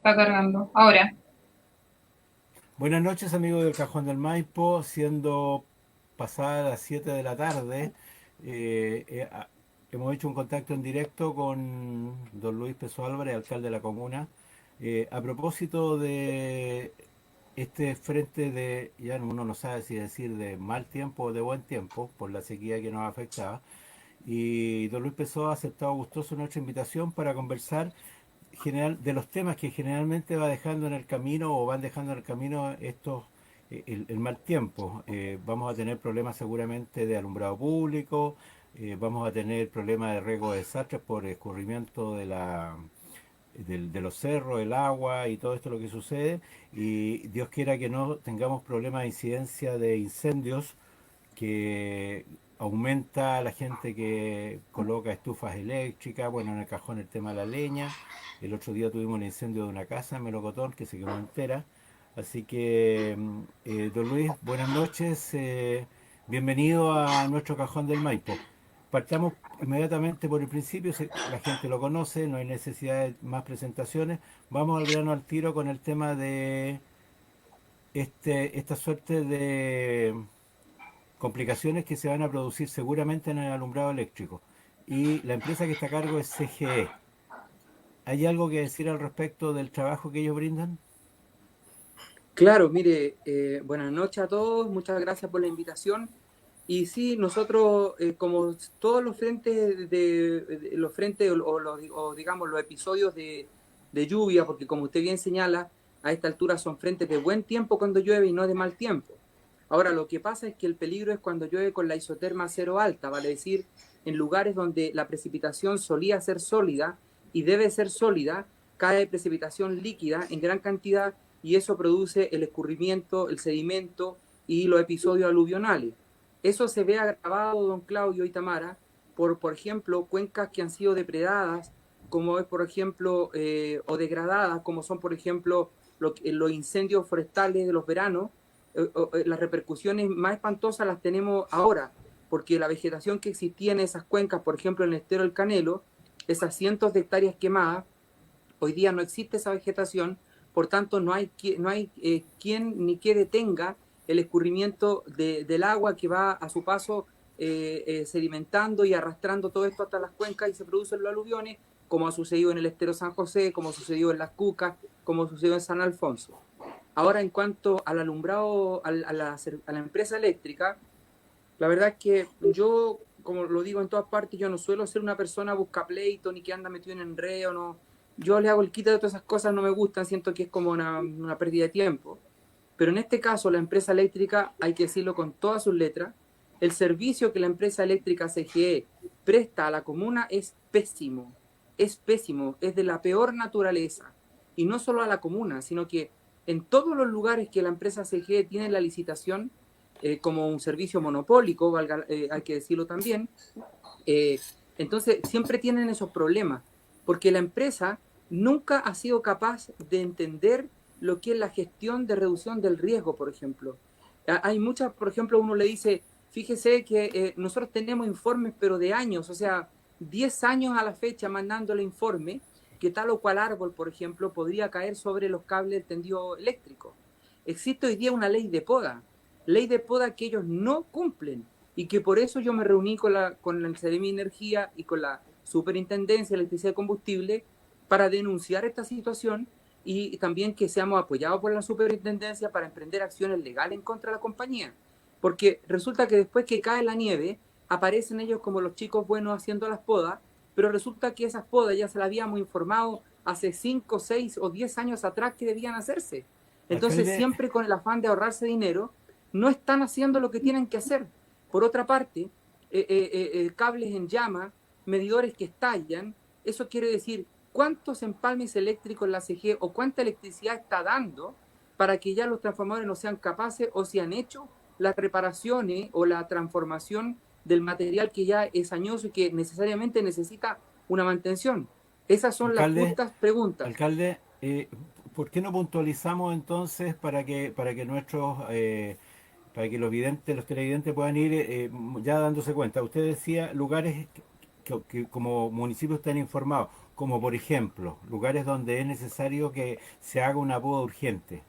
Está cargando. Ahora. Buenas noches, amigos del Cajón del Maipo, siendo pasadas las 7 de la tarde. eh, eh, a- Hemos hecho un contacto en directo con don Luis Peso Álvarez, alcalde de la comuna, a propósito de este frente de, ya uno no sabe si decir de mal tiempo o de buen tiempo, por la sequía que nos afectaba. Y don Luis Pessoa ha aceptado gustoso nuestra invitación para conversar de los temas que generalmente va dejando en el camino o van dejando en el camino el mal tiempo. Vamos a tener problemas seguramente de alumbrado público, vamos a tener problemas de riesgo de desastres por escurrimiento de los cerros, el agua y todo esto lo que sucede. Y Dios quiera que no tengamos problemas de incidencia de incendios que aumenta la gente que coloca estufas eléctricas, bueno, en el cajón el tema de la leña. El otro día tuvimos un incendio de una casa en Melocotón que se quemó entera. Así que, don Luis, buenas noches, bienvenido a nuestro cajón del Maipo. Partamos inmediatamente por el principio, la gente lo conoce, no hay necesidad de más presentaciones. Vamos al grano al tiro con el tema de esta suerte de complicaciones que se van a producir seguramente en el alumbrado eléctrico. Y la empresa que está a cargo es CGE. ¿Hay algo que decir al respecto del trabajo que ellos brindan? Claro, mire, buenas noches a todos, muchas gracias por la invitación. Y sí, nosotros, como todos los frentes los frentes o digamos los episodios de lluvia, porque como usted bien señala, a esta altura son frentes de buen tiempo cuando llueve y no de mal tiempo. Ahora, lo que pasa es que el peligro es cuando llueve con la isoterma cero alta, vale decir, en lugares donde la precipitación solía ser sólida y debe ser sólida, cae precipitación líquida en gran cantidad y eso produce el escurrimiento, el sedimento y los episodios aluvionales. Eso se ve agravado, don Claudio y Tamara, por ejemplo, cuencas que han sido depredadas, como es, por ejemplo, o degradadas, como son, por ejemplo, los incendios forestales de los veranos. Las repercusiones más espantosas las tenemos ahora, porque la vegetación que existía en esas cuencas, por ejemplo, en el estero del Canelo, esas cientos de hectáreas quemadas, hoy día no existe esa vegetación, por tanto no hay quien ni que detenga el escurrimiento del agua que va a su paso sedimentando y arrastrando todo esto hasta las cuencas y se producen los aluviones, como ha sucedido en el estero San José, como sucedió en Las Cucas, como sucedió en San Alfonso. Ahora, en cuanto al alumbrado, a la empresa eléctrica, la verdad es que yo, como lo digo en todas partes, yo no suelo ser una persona busca pleito ni que anda metido en enreo, no. Yo le hago el quita de todas esas cosas, no me gustan, siento que es como una pérdida de tiempo. Pero en este caso, la empresa eléctrica, hay que decirlo con todas sus letras, el servicio que la empresa eléctrica CGE presta a la comuna es pésimo, es de la peor naturaleza. Y no solo a la comuna, sino que en todos los lugares que la empresa CGE tiene la licitación, como un servicio monopólico, hay que decirlo también, eh, entonces siempre tienen esos problemas, porque la empresa nunca ha sido capaz de entender lo que es la gestión de reducción del riesgo, por ejemplo. Hay muchas, por ejemplo, uno le dice, fíjese que nosotros tenemos informes, pero de años, o sea, 10 años a la fecha mandando el informe que tal o cual árbol, por ejemplo, podría caer sobre los cables del tendido eléctrico. Existe hoy día una ley de poda que ellos no cumplen y que por eso yo me reuní con el CDMI Energía y con la Superintendencia de Electricidad y Combustible para denunciar esta situación y también que seamos apoyados por la Superintendencia para emprender acciones legales en contra de la compañía. Porque resulta que después que cae la nieve, aparecen ellos como los chicos buenos haciendo las podas, pero resulta que esas podas ya se las habíamos informado hace 5, 6 o 10 años atrás que debían hacerse. Entonces, Alcalde, siempre con el afán de ahorrarse dinero, no están haciendo lo que tienen que hacer. Por otra parte, cables en llama, medidores que estallan, eso quiere decir cuántos empalmes eléctricos la CG o cuánta electricidad está dando para que ya los transformadores no sean capaces o se han hecho las reparaciones o la transformación del material que ya es añoso y que necesariamente necesita una mantención. Esas son las alcalde, justas preguntas. alcalde, ¿por qué no puntualizamos entonces para que los videntes, los televidentes puedan ir ya dándose cuenta? Usted decía lugares que como municipios están informados. como por ejemplo, lugares donde es necesario que se haga una poda urgente.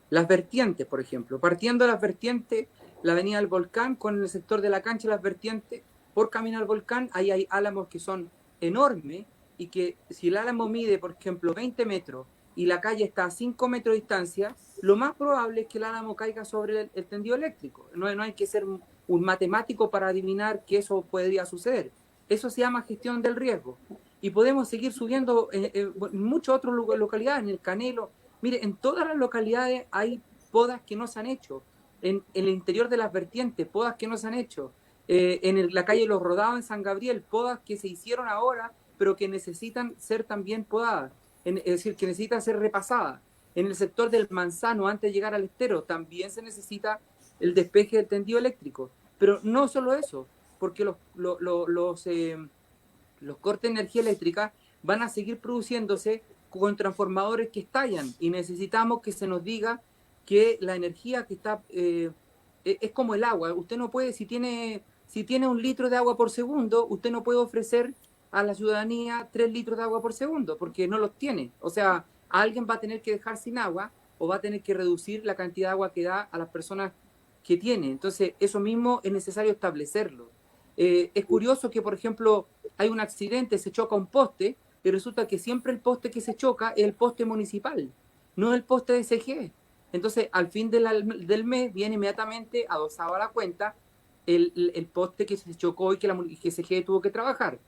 Las vertientes, por ejemplo, partiendo de las vertientes, la avenida del Volcán con el sector de la cancha, las vertientes, por camino al volcán, ahí hay álamos que son enormes y que si el álamo mide, por ejemplo, 20 metros y la calle está a 5 metros de distancia, lo más probable es que el álamo caiga sobre el tendido eléctrico. No hay que ser un matemático para adivinar que eso podría suceder. Eso se llama gestión del riesgo. Y podemos seguir subiendo en muchas otras localidades, en el Canelo. Mire, en todas las localidades hay podas que no se han hecho. En el interior de las vertientes, podas que no se han hecho. La calle Los Rodados en San Gabriel, podas que se hicieron ahora, pero que necesitan ser también podadas. Es decir, que necesitan ser repasadas. En el sector del Manzano, antes de llegar al estero, también se necesita el despeje del tendido eléctrico. Pero no solo eso, porque los cortes de energía eléctrica van a seguir produciéndose con transformadores que estallan y necesitamos que se nos diga que la energía que está es como el agua. Usted no puede, si tiene 1 litro de agua por segundo, usted no puede ofrecer a la ciudadanía 3 litros de agua por segundo porque no los tiene. O sea, alguien va a tener que dejar sin agua o va a tener que reducir la cantidad de agua que da a las personas que tiene. Entonces, eso mismo es necesario establecerlo. Es curioso que, por ejemplo, hay un accidente, se choca un poste y resulta que siempre el poste que se choca es el poste municipal, no el poste de CGE. Entonces, al fin del mes viene inmediatamente adosado a la cuenta el poste que se chocó y que CGE tuvo que trabajar.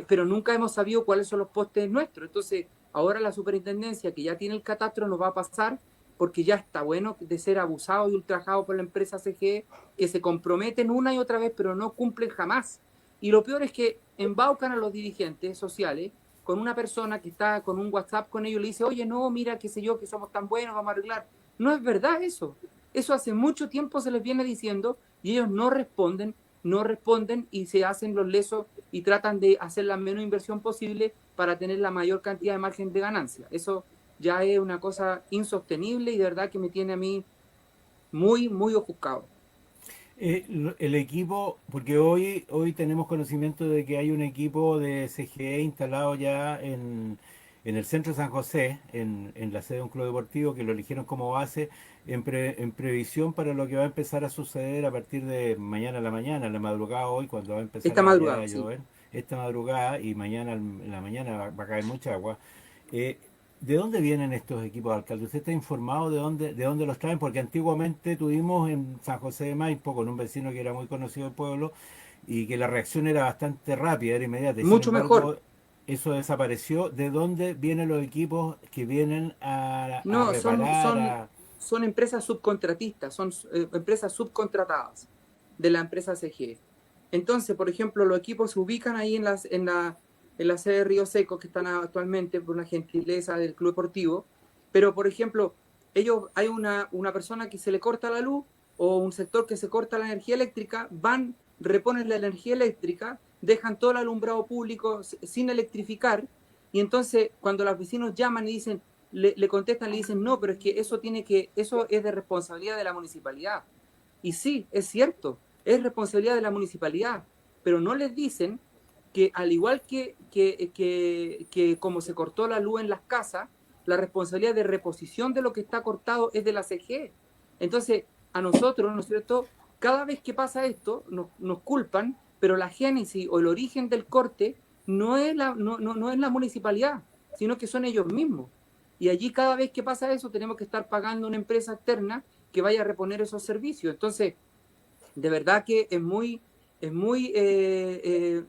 Pero nunca hemos sabido cuáles son los postes nuestros. Entonces, ahora la superintendencia, que ya tiene el catastro, nos va a pasar porque ya está bueno de ser abusado y ultrajado por la empresa CGE, que se comprometen una y otra vez, pero no cumplen jamás. Y lo peor es que embaucan a los dirigentes sociales con una persona que está con un WhatsApp con ellos y le dice, oye, no, mira, qué sé yo, que somos tan buenos, vamos a arreglar. No es verdad eso. Eso hace mucho tiempo se les viene diciendo y ellos no responden y se hacen los lesos y tratan de hacer la menos inversión posible para tener la mayor cantidad de margen de ganancia. Eso ya es una cosa insostenible y de verdad que me tiene a mí muy, muy ofuscado. El equipo, porque hoy tenemos conocimiento de que hay un equipo de CGE instalado ya en el centro de San José, en la sede de un club deportivo, que lo eligieron como base en previsión para lo que va a empezar a suceder a partir de mañana a la mañana, en la madrugada hoy, cuando va a empezar Esta ya madrugada, a sí. llover, esta madrugada y mañana en la mañana va a caer mucha agua. Eh, ¿De dónde vienen estos equipos, alcalde? ¿Usted está informado de dónde los traen? Porque antiguamente tuvimos en San José de Maipo con un vecino que era muy conocido del pueblo y que la reacción era bastante rápida, era inmediata. Y sin Mucho mejor. embargo, eso desapareció. ¿De dónde vienen los equipos que vienen a No, son, reparar? son, son empresas subcontratistas, son empresas subcontratadas de la empresa CG. Entonces, por ejemplo, los equipos se ubican ahí en la sede de Río Seco, que están actualmente por una gentileza del club deportivo, pero, por ejemplo, hay una persona que se le corta la luz o un sector que se corta la energía eléctrica, van, reponen la energía eléctrica, dejan todo el alumbrado público sin electrificar, y entonces cuando los vecinos llaman y dicen, le contestan, le dicen, no, pero es que eso es de responsabilidad de la municipalidad. Y sí, es cierto, es responsabilidad de la municipalidad, pero no les dicen que al igual que como se cortó la luz en las casas, la responsabilidad de reposición de lo que está cortado es de la CGE. Entonces, a nosotros, ¿no es cierto? Cada vez que pasa esto, nos culpan, pero la génesis o el origen del corte no es la municipalidad, sino que son ellos mismos. Y allí cada vez que pasa eso tenemos que estar pagando una empresa externa que vaya a reponer esos servicios. Entonces, de verdad que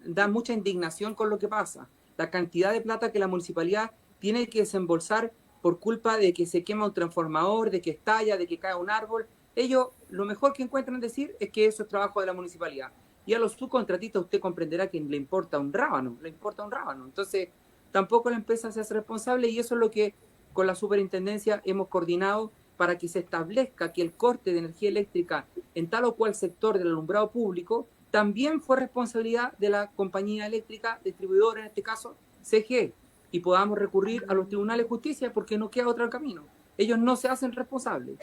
da mucha indignación con lo que pasa. La cantidad de plata que la municipalidad tiene que desembolsar por culpa de que se quema un transformador, de que estalla, de que cae un árbol. Ellos lo mejor que encuentran decir es que eso es trabajo de la municipalidad. Y a los subcontratistas usted comprenderá que le importa un rábano, le importa un rábano. Entonces, tampoco la empresa se hace responsable y eso es lo que con la superintendencia hemos coordinado para que se establezca que el corte de energía eléctrica en tal o cual sector del alumbrado público también fue responsabilidad de la compañía eléctrica distribuidora, en este caso CGE, y podamos recurrir a los tribunales de justicia porque no queda otro camino. Ellos no se hacen responsables.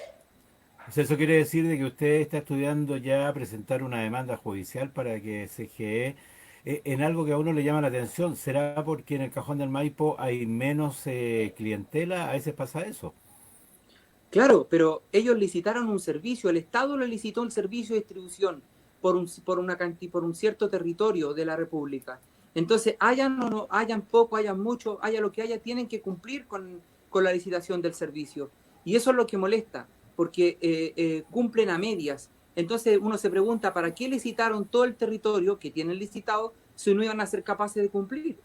O sea, eso quiere decir de que usted está estudiando ya presentar una demanda judicial para que CGE En algo que a uno le llama la atención, ¿será porque en el Cajón del Maipo hay menos clientela? A veces pasa eso. Claro, pero ellos licitaron un servicio, el Estado le licitó un servicio de distribución por un cierto territorio de la República. Entonces, hayan o no, hayan poco, hayan mucho, haya lo que haya, tienen que cumplir con la licitación del servicio. Y eso es lo que molesta, porque cumplen a medias. Entonces uno se pregunta, ¿para qué licitaron todo el territorio que tienen licitado si no iban a ser capaces de cumplir?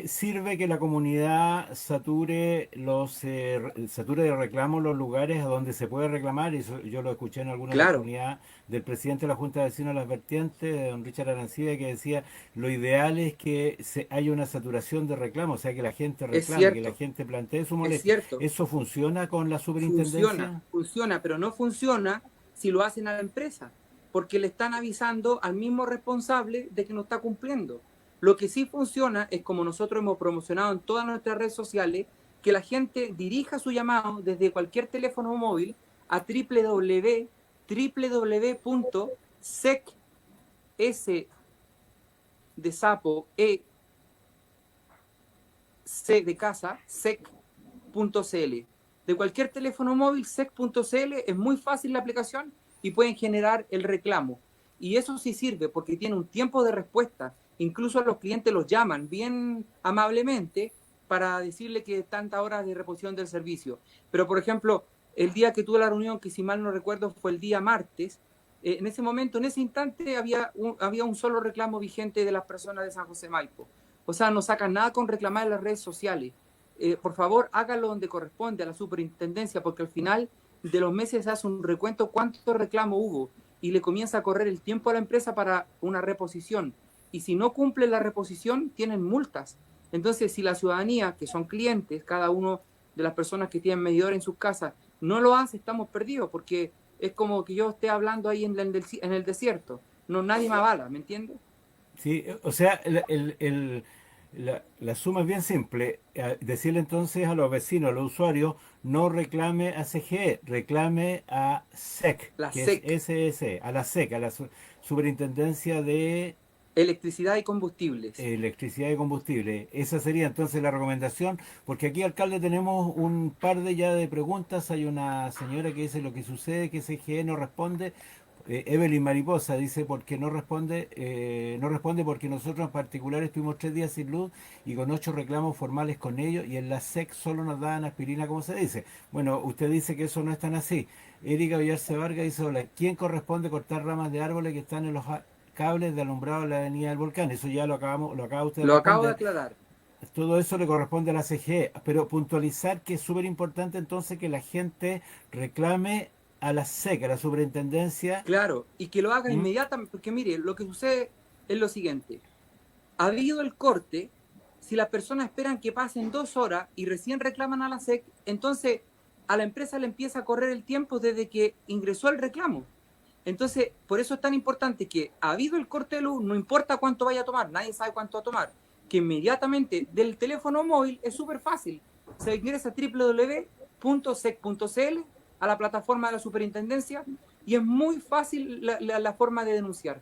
Sirve que la comunidad sature de reclamos los lugares a donde se puede reclamar, y eso yo lo escuché en alguna Claro, oportunidad del presidente de la Junta de Vecinos de Las Vertientes, de don Richard Arancibia, que decía, lo ideal es que haya una saturación de reclamos, o sea, que la gente reclame, que la gente plantee su es molestia. cierto. ¿Eso funciona con la Funciona, superintendencia? funciona, pero no funciona si lo hacen a la empresa, porque le están avisando al mismo responsable de que no está cumpliendo. Lo que sí funciona es como nosotros hemos promocionado en todas nuestras redes sociales, que la gente dirija su llamado desde cualquier teléfono móvil a www.sec s de sapo c de casa sec.cl. De cualquier teléfono móvil, sec.cl, es muy fácil la aplicación y pueden generar el reclamo. Y eso sí sirve porque tiene un tiempo de respuesta. Incluso a los clientes los llaman bien amablemente para decirle que tantas horas de reposición del servicio. Pero, por ejemplo, el día que tuve la reunión, que si mal no recuerdo fue el día martes, en ese momento, en ese instante, había un solo reclamo vigente de las personas de San José Maipo. O sea, no sacan nada con reclamar en las redes sociales. Por favor, hágalo donde corresponde, a la superintendencia, porque al final de los meses se hace un recuento cuánto reclamo hubo y le comienza a correr el tiempo a la empresa para una reposición. Y si no cumple la reposición, tienen multas. Entonces, si la ciudadanía, que son clientes, cada uno de las personas que tienen medidor en sus casas, no lo hace, estamos perdidos, porque es como que yo esté hablando ahí en el desierto. No, nadie me avala, ¿me entiendes? Sí, o sea, la suma es bien simple. Decirle entonces a los vecinos, a los usuarios, no reclame a CGE, reclame a SEC, La que es SEC, SS, a la SEC, a la Superintendencia de electricidad y combustibles. Electricidad y Combustible. Esa sería entonces la recomendación, porque aquí, alcalde, tenemos un par de ya de preguntas. Hay una señora que dice lo que sucede, que CGE no responde. Evelyn Mariposa dice porque no responde porque nosotros en particular estuvimos 3 días sin luz y con 8 reclamos formales con ellos, y en la SEC solo nos daban aspirina, como se dice. Bueno, usted dice que eso no es tan así. Erika Villarce Vargas dice, hola, ¿quién corresponde cortar ramas de árboles que están en los cables de alumbrado de la avenida del Volcán? Eso ya lo acaba usted de Lo acabo de responder. aclarar. Todo eso le corresponde a la CGE, pero puntualizar que es súper importante entonces que la gente reclame a la SEC, a la superintendencia. Claro, y que lo haga ¿Mm? inmediatamente, porque mire, lo que sucede es lo siguiente. Ha habido el corte, si las personas esperan que pasen 2 horas y recién reclaman a la SEC, entonces a la empresa le empieza a correr el tiempo desde que ingresó el reclamo. Entonces, por eso es tan importante que ha habido el corte de luz, no importa cuánto vaya a tomar, nadie sabe cuánto va a tomar, que inmediatamente del teléfono móvil es súper fácil. Se ingresa a www.sec.cl, a la plataforma de la superintendencia, y es muy fácil la forma de denunciar.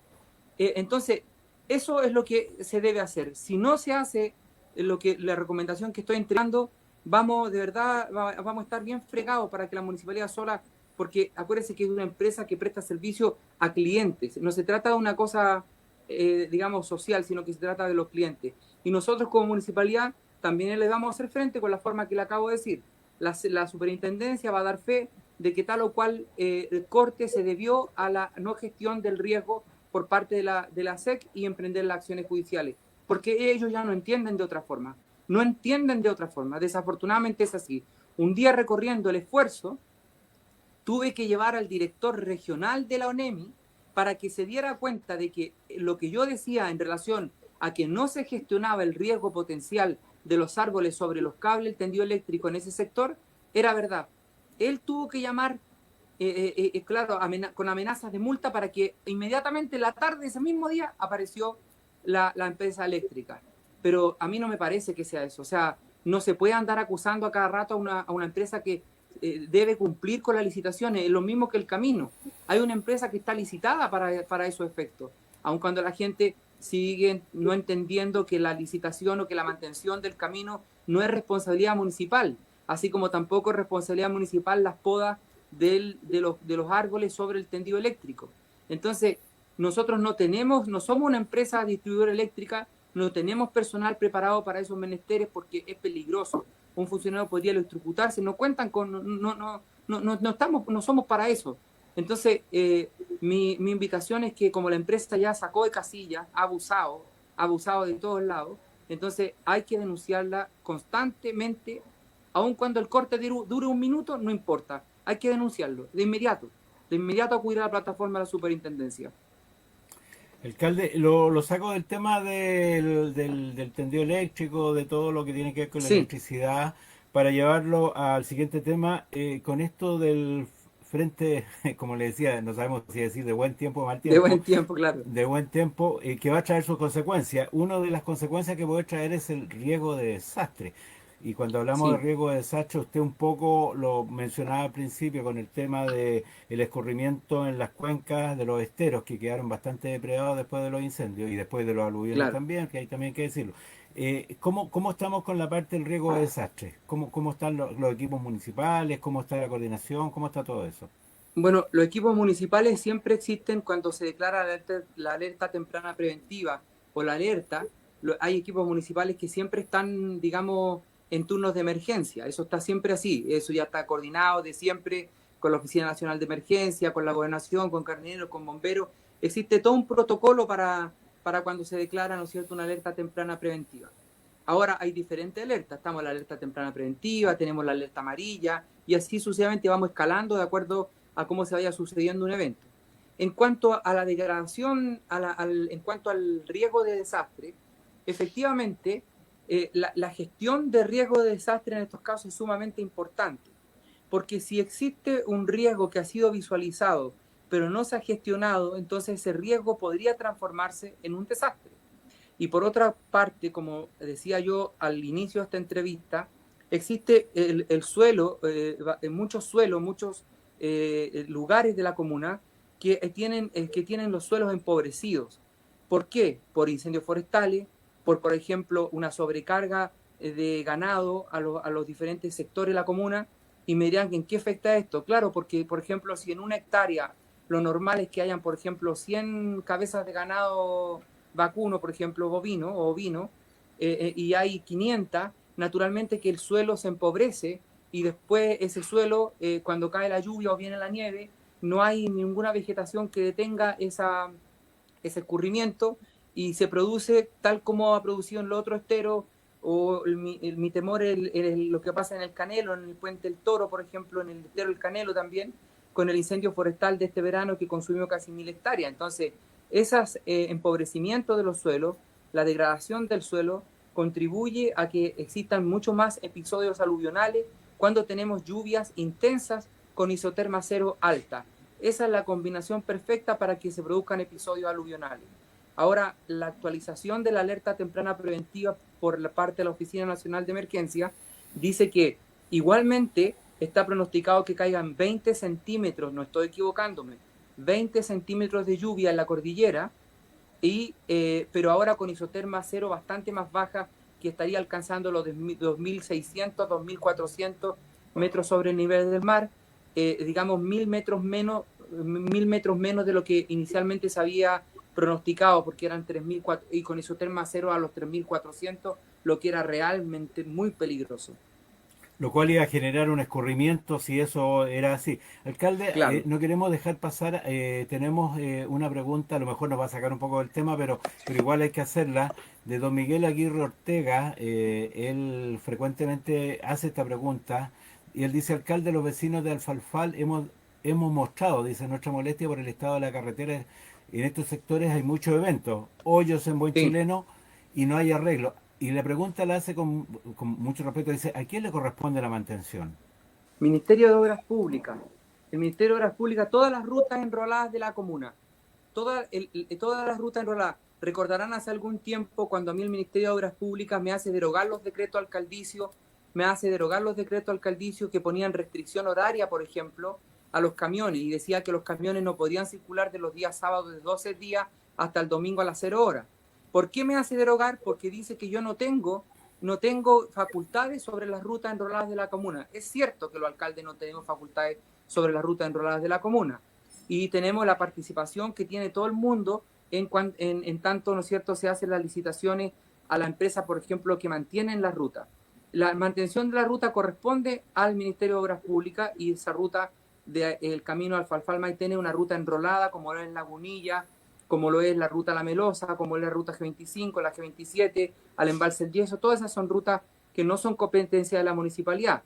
Entonces, eso es lo que se debe hacer. Si no se hace la recomendación que estoy entregando, vamos de verdad, vamos a estar bien fregados para que la municipalidad sola, porque acuérdense que es una empresa que presta servicio a clientes. No se trata de una cosa, digamos, social, sino que se trata de los clientes. Y nosotros como municipalidad también les vamos a hacer frente con la forma que le acabo de decir. La superintendencia va a dar fe de que tal o cual corte se debió a la no gestión del riesgo por parte de la SEC y emprender las acciones judiciales, porque ellos ya no entienden de otra forma, no entienden de otra forma, desafortunadamente es así. Un día recorriendo el esfuerzo, tuve que llevar al director regional de la ONEMI para que se diera cuenta de que lo que yo decía en relación a que no se gestionaba el riesgo potencial de los árboles sobre los cables, el tendido eléctrico en ese sector, era verdad. Él tuvo que llamar, claro, con amenazas de multa para que inmediatamente la tarde de ese mismo día apareció la empresa eléctrica. Pero a mí no me parece que sea eso. O sea, no se puede andar acusando a cada rato a una empresa que debe cumplir con las licitaciones. Es lo mismo que el camino. Hay una empresa que está licitada para esos efectos. aun cuando la gente sigue no entendiendo que la licitación o que la mantención del camino no es responsabilidad municipal, así como tampoco es responsabilidad municipal las podas de los árboles sobre el tendido eléctrico. Entonces, nosotros no somos una empresa distribuidora eléctrica, no tenemos personal preparado para esos menesteres porque es peligroso. Un funcionario podría electrocutarse, no cuentan con, no somos para eso. Entonces, mi invitación es que como la empresa ya sacó de casilla, ha abusado de todos lados, entonces hay que denunciarla constantemente, aun cuando el corte dure un minuto, no importa, hay que denunciarlo de inmediato acudir a la plataforma de la superintendencia. Alcalde, lo saco del tema del tendido eléctrico, de todo lo que tiene que ver con la Sí, electricidad, para llevarlo al siguiente tema, con esto del frente, como le decía, no sabemos si decir de buen tiempo o mal de tiempo, buen tiempo, claro. de buen tiempo, que va a traer sus consecuencias. Una de las consecuencias que puede traer es el riesgo de desastre. Y cuando hablamos de Sí, riesgo de desastre, usted un poco lo mencionaba al principio con el tema de el escurrimiento en las cuencas de los esteros, que quedaron bastante depredados después de los incendios y después de los aluviones claro. también, que hay también que decirlo. ¿Cómo estamos con la parte del riesgo de desastre? ¿Cómo están los equipos municipales? ¿Cómo está la coordinación? ¿Cómo está todo eso? Bueno, los equipos municipales siempre existen cuando se declara la alerta temprana preventiva o la alerta. Hay equipos municipales que siempre están, digamos, en turnos de emergencia. Eso está siempre así. Eso ya está coordinado de siempre con la Oficina Nacional de Emergencia, con la Gobernación, con Carabineros, con Bomberos. Existe todo un protocolo para cuando se declara, ¿no es cierto?, una alerta temprana preventiva. Ahora hay diferentes alertas. Estamos en la alerta temprana preventiva, tenemos la alerta amarilla y así sucesivamente vamos escalando de acuerdo a cómo se vaya sucediendo un evento. En cuanto a la degradación, en cuanto al riesgo de desastre, efectivamente, la gestión de riesgo de desastre en estos casos es sumamente importante, porque si existe un riesgo que ha sido visualizado, pero no se ha gestionado, entonces ese riesgo podría transformarse en un desastre. Y por otra parte, como decía yo al inicio de esta entrevista, existe el suelo, muchos suelos, muchos lugares de la comuna que tienen los suelos empobrecidos. ¿Por qué? Por incendios forestales, por ejemplo, una sobrecarga de ganado a los diferentes sectores de la comuna. Y me dirán, ¿en qué afecta esto? Claro, porque, por ejemplo, si en una hectárea lo normal es que hayan, por ejemplo, 100 cabezas de ganado vacuno, por ejemplo, bovino o ovino, y hay 500, naturalmente que el suelo se empobrece y después ese suelo, cuando cae la lluvia o viene la nieve, no hay ninguna vegetación que detenga ese escurrimiento y se produce tal como ha producido en los otros esteros, o mi temor es lo que pasa en el Canelo, en el Puente del Toro, por ejemplo, en el estero del Canelo también, con el incendio forestal de este verano que consumió casi 1000 hectáreas. Entonces, esos empobrecimientos de los suelos, la degradación del suelo, contribuye a que existan mucho más episodios aluvionales cuando tenemos lluvias intensas con isoterma cero alta. Esa es la combinación perfecta para que se produzcan episodios aluvionales. Ahora, la actualización de la alerta temprana preventiva por la parte de la Oficina Nacional de Emergencia dice que igualmente está pronosticado que caigan 20 centímetros, no estoy equivocándome, 20 centímetros de lluvia en la cordillera, pero ahora con isoterma cero bastante más baja, que estaría alcanzando los 2.600, 2.400 metros sobre el nivel del mar, digamos 1.000 metros menos de lo que inicialmente se había pronosticado, porque eran 3.400, y con isoterma cero a los 3.400, lo que era realmente muy peligroso. Lo cual iba a generar un escurrimiento si eso era así. Alcalde, Claro, no queremos dejar pasar, tenemos una pregunta, a lo mejor nos va a sacar un poco del tema, pero igual hay que hacerla, de don Miguel Aguirre Ortega. Él frecuentemente hace esta pregunta y él dice: alcalde, los vecinos de Alfalfal hemos mostrado, dice, nuestra molestia por el estado de la carretera. En estos sectores hay muchos eventos, hoyos en buen sí. chileno, y no hay arreglo. Y la pregunta la hace con mucho respeto, dice: ¿a quién le corresponde la mantención? Ministerio de Obras Públicas. El Ministerio de Obras Públicas, todas las rutas enroladas de la comuna, todas las rutas enroladas. Recordarán hace algún tiempo cuando a mí el Ministerio de Obras Públicas me hace derogar los decretos alcaldicios, que ponían restricción horaria, por ejemplo, a los camiones, y decía que los camiones no podían circular de los días sábados de 12 días hasta el domingo a las 0 horas. ¿Por qué me hace derogar? Porque dice que yo no tengo facultades sobre las rutas enroladas de la comuna. Es cierto que los alcaldes no tenemos facultades sobre las rutas enroladas de la comuna y tenemos la participación que tiene todo el mundo en tanto, ¿no es cierto?, se hacen las licitaciones a la empresa, por ejemplo, que mantienen la ruta. La mantención de la ruta corresponde al Ministerio de Obras Públicas y esa ruta del camino Alfalfa-Maitén tiene una ruta enrolada, como lo es Lagunilla, como lo es la ruta La Melosa, como es la ruta G25, la G27, al embalse El Yeso. Todas esas son rutas que no son competencia de la municipalidad.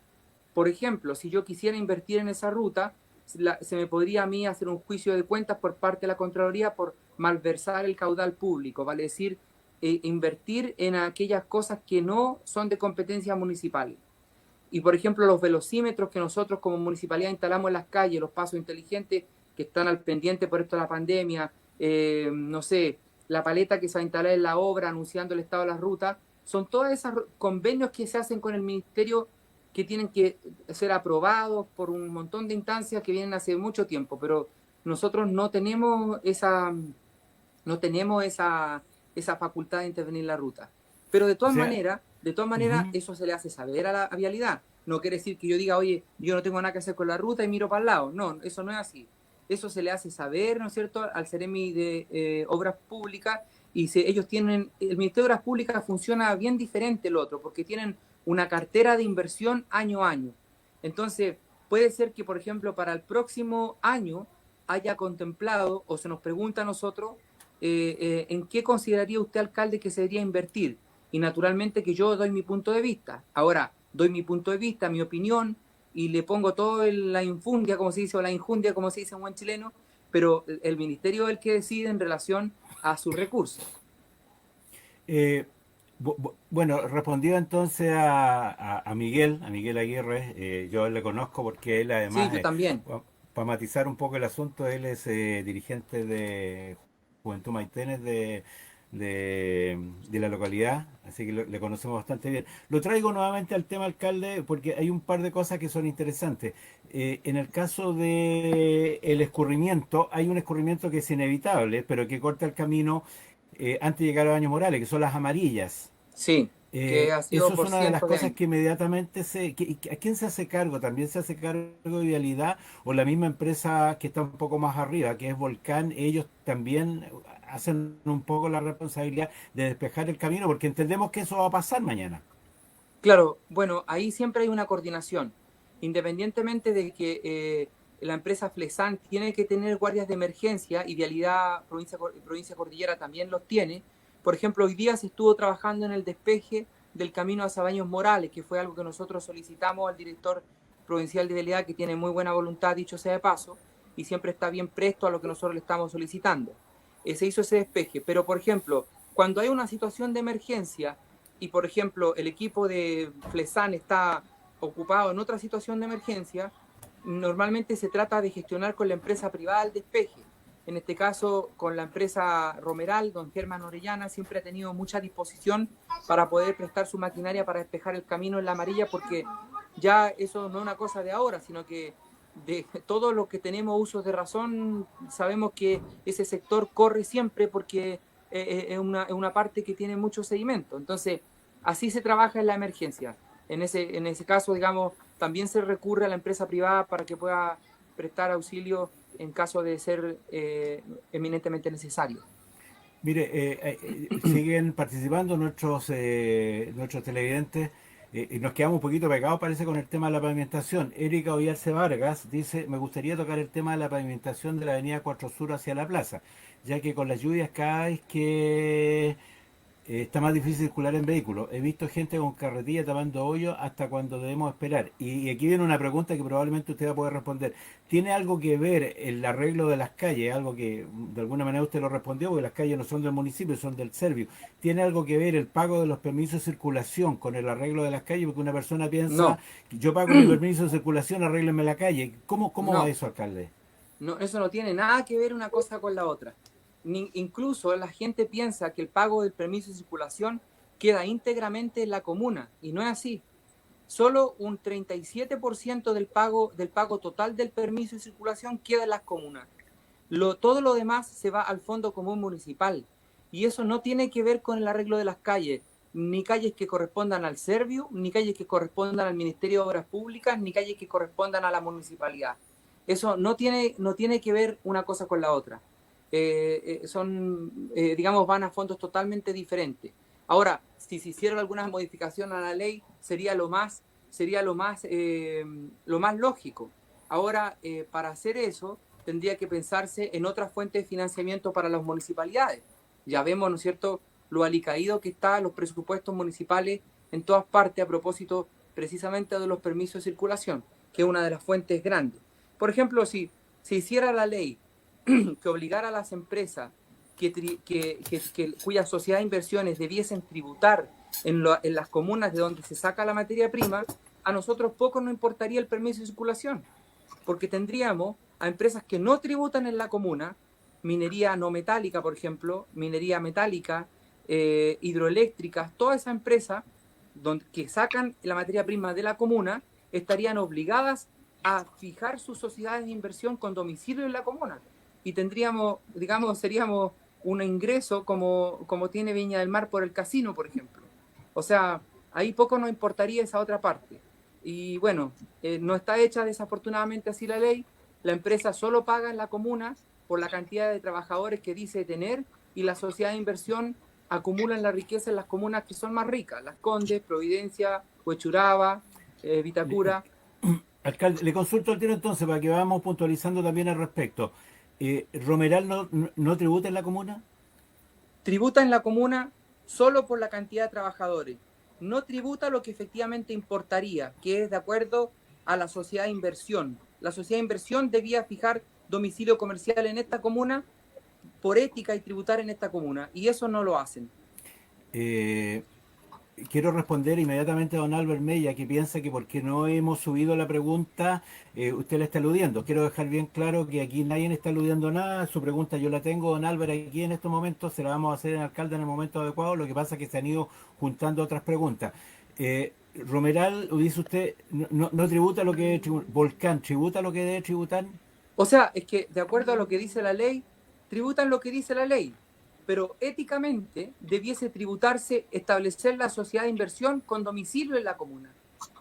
Por ejemplo, si yo quisiera invertir en esa ruta, se me podría a mí hacer un juicio de cuentas por parte de la Contraloría por malversar el caudal público, vale decir, invertir en aquellas cosas que no son de competencia municipal. Y por ejemplo, los velocímetros que nosotros como municipalidad instalamos en las calles, los pasos inteligentes que están al pendiente por esto de la pandemia, no sé, la paleta que se va a instalar en la obra anunciando el estado de las rutas, son todos esos convenios que se hacen con el ministerio que tienen que ser aprobados por un montón de instancias que vienen hace mucho tiempo, pero nosotros no tenemos esa facultad de intervenir en la ruta. Pero de todas maneras, eso se le hace saber a la vialidad. No quiere decir que yo diga, oye, yo no tengo nada que hacer con la ruta y miro para el lado. No, eso no es así. Eso se le hace saber, ¿no es cierto?, al Ceremi de Obras Públicas, y ellos tienen, el Ministerio de Obras Públicas funciona bien diferente el otro, porque tienen una cartera de inversión año a año. Entonces, puede ser que, por ejemplo, para el próximo año haya contemplado, o se nos pregunta a nosotros, ¿en qué consideraría usted, alcalde, que se debería invertir? Y naturalmente que yo doy mi punto de vista. Ahora, doy mi punto de vista, mi opinión, y le pongo todo en la infundia, como se dice, o la injundia, como se dice en buen chileno, pero el ministerio es el que decide en relación a sus recursos. Bueno, respondió entonces a Miguel Aguirre, yo le conozco porque él Sí, además, yo también. para matizar un poco el asunto, él es dirigente de Juventud Maitenes de la localidad, así que le conocemos bastante bien. Lo traigo nuevamente al tema, alcalde, porque hay un par de cosas que son interesantes. En el caso de el escurrimiento, hay un escurrimiento que es inevitable, pero que corta el camino antes de llegar a Baños Morales, que son las amarillas. Sí, que ha sido Eso es por una de las cientos de cosas años. que inmediatamente ¿a quién se hace cargo? ¿También se hace cargo de Vialidad o la misma empresa que está un poco más arriba, que es Volcán? Ellos también hacen un poco la responsabilidad de despejar el camino, porque entendemos que eso va a pasar mañana. Claro, bueno, ahí siempre hay una coordinación. Independientemente de que la empresa Flesan tiene que tener guardias de emergencia, y Vialidad Provincia Cordillera también los tiene. Por ejemplo, hoy día se estuvo trabajando en el despeje del camino hacia Baños Morales, que fue algo que nosotros solicitamos al director provincial de Vialidad, que tiene muy buena voluntad, dicho sea de paso, y siempre está bien presto a lo que nosotros le estamos solicitando. Se hizo ese despeje, pero por ejemplo, cuando hay una situación de emergencia y, por ejemplo, el equipo de Flesan está ocupado en otra situación de emergencia, normalmente se trata de gestionar con la empresa privada el despeje. En este caso, con la empresa Romeral, don Germán Orellana siempre ha tenido mucha disposición para poder prestar su maquinaria para despejar el camino en la amarilla, porque ya eso no es una cosa de ahora, sino que de todos los que tenemos usos de razón, sabemos que ese sector corre siempre porque es una parte que tiene mucho sedimento. Entonces, así se trabaja en la emergencia. En ese caso, digamos, también se recurre a la empresa privada para que pueda prestar auxilio en caso de ser eminentemente necesario. Mire, siguen participando nuestros televidentes y nos quedamos un poquito pegados, parece, con el tema de la pavimentación. Erika Oyarce Vargas dice, me gustaría tocar el tema de la pavimentación de la avenida Cuatro Sur hacia la plaza, ya que con las lluvias cada vez que está más difícil circular en vehículos. He visto gente con carretilla tapando hoyos hasta cuando debemos esperar. Y aquí viene una pregunta que probablemente usted va a poder responder. ¿Tiene algo que ver el arreglo de las calles? Algo que de alguna manera usted lo respondió, porque las calles no son del municipio, son del Servio. ¿Tiene algo que ver el pago de los permisos de circulación con el arreglo de las calles? Porque una persona piensa, No, yo pago mi permiso de circulación, arréglenme la calle. ¿Cómo va no, eso, alcalde? no, eso no tiene nada que ver una cosa con la otra. Incluso la gente piensa que el pago del permiso de circulación queda íntegramente en la comuna, y no es así. Solo un 37% del pago total del permiso de circulación queda en las comunas. Todo lo demás se va al Fondo Común Municipal. Y eso no tiene que ver con el arreglo de las calles, ni calles que correspondan al Serviu, ni calles que correspondan al Ministerio de Obras Públicas, ni calles que correspondan a la municipalidad. Eso no tiene que ver una cosa con la otra. Digamos, van a fondos totalmente diferentes. Ahora, si se hiciera alguna modificación a la ley, sería lo más lógico. Ahora, para hacer eso, tendría que pensarse en otras fuentes de financiamiento para las municipalidades. Ya vemos, ¿no es cierto?, lo alicaído que están los presupuestos municipales en todas partes a propósito precisamente de los permisos de circulación, que es una de las fuentes grandes. Por ejemplo, si se hiciera la ley que obligara a las empresas cuyas sociedades de inversiones debiesen tributar en las comunas de donde se saca la materia prima, a nosotros poco nos importaría el permiso de circulación, porque tendríamos a empresas que no tributan en la comuna, minería no metálica, por ejemplo, minería metálica, hidroeléctricas, todas esas empresas que sacan la materia prima de la comuna estarían obligadas a fijar sus sociedades de inversión con domicilio en la comuna. Y tendríamos, digamos, seríamos un ingreso como tiene Viña del Mar por el casino, por ejemplo. O sea, ahí poco nos importaría esa otra parte. Y bueno, no está hecha desafortunadamente así la ley. La empresa solo paga en la comuna por la cantidad de trabajadores que dice tener y la sociedad de inversión acumulan la riqueza en las comunas que son más ricas, Las Condes, Providencia, Huechuraba, Vitacura. Alcalde, le consulto al tiro entonces para que vamos puntualizando también al respecto. ¿Romeral no tributa en la comuna? Tributa en la comuna solo por la cantidad de trabajadores. No tributa lo que efectivamente importaría, que es de acuerdo a la sociedad de inversión. La sociedad de inversión debía fijar domicilio comercial en esta comuna por ética y tributar en esta comuna, y eso no lo hacen. Eh, Quiero responder inmediatamente a don Albert Mella, que piensa que porque no hemos subido la pregunta, usted la está eludiendo. Quiero dejar bien claro que aquí nadie está eludiendo nada. Su pregunta yo la tengo, don Albert, aquí en estos momentos. Se la vamos a hacer al alcalde en el momento adecuado. Lo que pasa es que se han ido juntando otras preguntas. Romeral, dice usted, no tributa lo que debe tributar. Volcán, ¿tributa lo que debe tributar? O sea, es que de acuerdo a lo que dice la ley, tributan lo que dice la ley, pero éticamente debiese tributarse establecer la sociedad de inversión con domicilio en la comuna.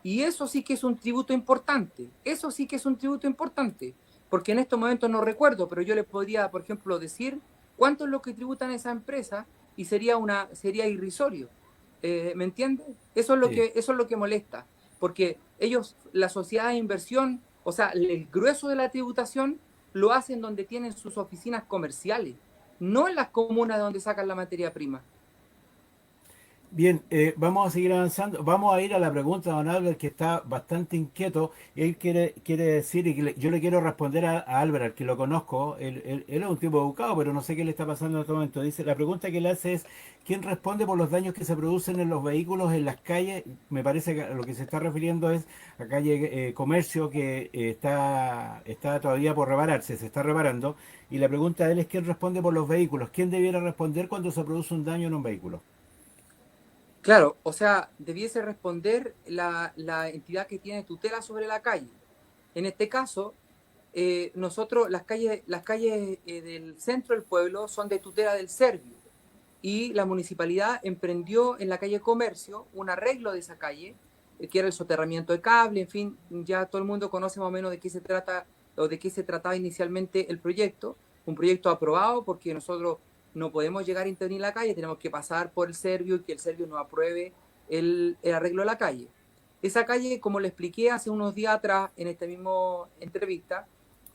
Y eso sí que es un tributo importante, eso sí que es un tributo importante, porque en estos momentos no recuerdo, pero yo le podría, por ejemplo, decir cuánto es lo que tributan esa empresa y sería irrisorio. ¿Me entiendes? Sí. Eso es lo que molesta, porque ellos, la sociedad de inversión, o sea, el grueso de la tributación lo hacen donde tienen sus oficinas comerciales, no en las comunas donde sacan la materia prima. Bien, vamos a seguir avanzando. Vamos a ir a la pregunta de don Albert, que está bastante inquieto. Él quiere decir, y yo le quiero responder a Albert, al que lo conozco. Él es un tipo educado, pero no sé qué le está pasando en este momento. Dice, la pregunta que le hace es, ¿quién responde por los daños que se producen en los vehículos en las calles? Me parece que a lo que se está refiriendo es a calle Comercio, que está todavía por repararse, se está reparando. Y la pregunta de él es, ¿quién responde por los vehículos? ¿Quién debiera responder cuando se produce un daño en un vehículo? Claro, o sea, debiese responder la entidad que tiene tutela sobre la calle. En este caso, nosotros, las calles del centro del pueblo son de tutela del Servio y la municipalidad emprendió en la calle Comercio un arreglo de esa calle, que era el soterramiento de cable, en fin, ya todo el mundo conoce más o menos de qué se trata o de qué se trataba inicialmente el proyecto, un proyecto aprobado porque nosotros no podemos llegar a intervenir la calle, tenemos que pasar por el Servio y que el Servio nos apruebe el arreglo de la calle. Esa calle, como le expliqué hace unos días atrás en esta misma entrevista,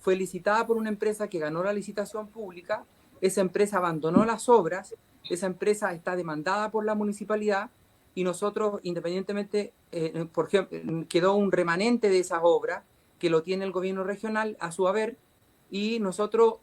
fue licitada por una empresa que ganó la licitación pública, esa empresa abandonó las obras, esa empresa está demandada por la municipalidad y nosotros, independientemente, por ejemplo, quedó un remanente de esas obras que lo tiene el gobierno regional a su haber y nosotros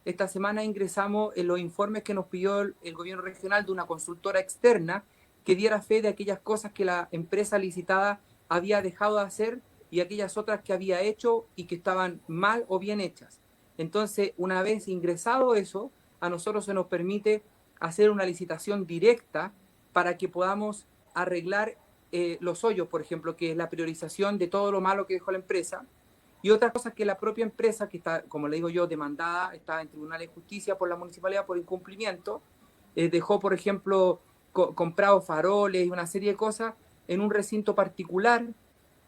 esta semana ingresamos en los informes que nos pidió el gobierno regional de una consultora externa que diera fe de aquellas cosas que la empresa licitada había dejado de hacer y aquellas otras que había hecho y que estaban mal o bien hechas. Entonces, una vez ingresado eso, a nosotros se nos permite hacer una licitación directa para que podamos arreglar los hoyos, por ejemplo, que es la priorización de todo lo malo que dejó la empresa. Y otra cosa es que la propia empresa, que está, como le digo yo, demandada, está en tribunales de justicia por la municipalidad por incumplimiento, dejó, por ejemplo, comprado faroles y una serie de cosas en un recinto particular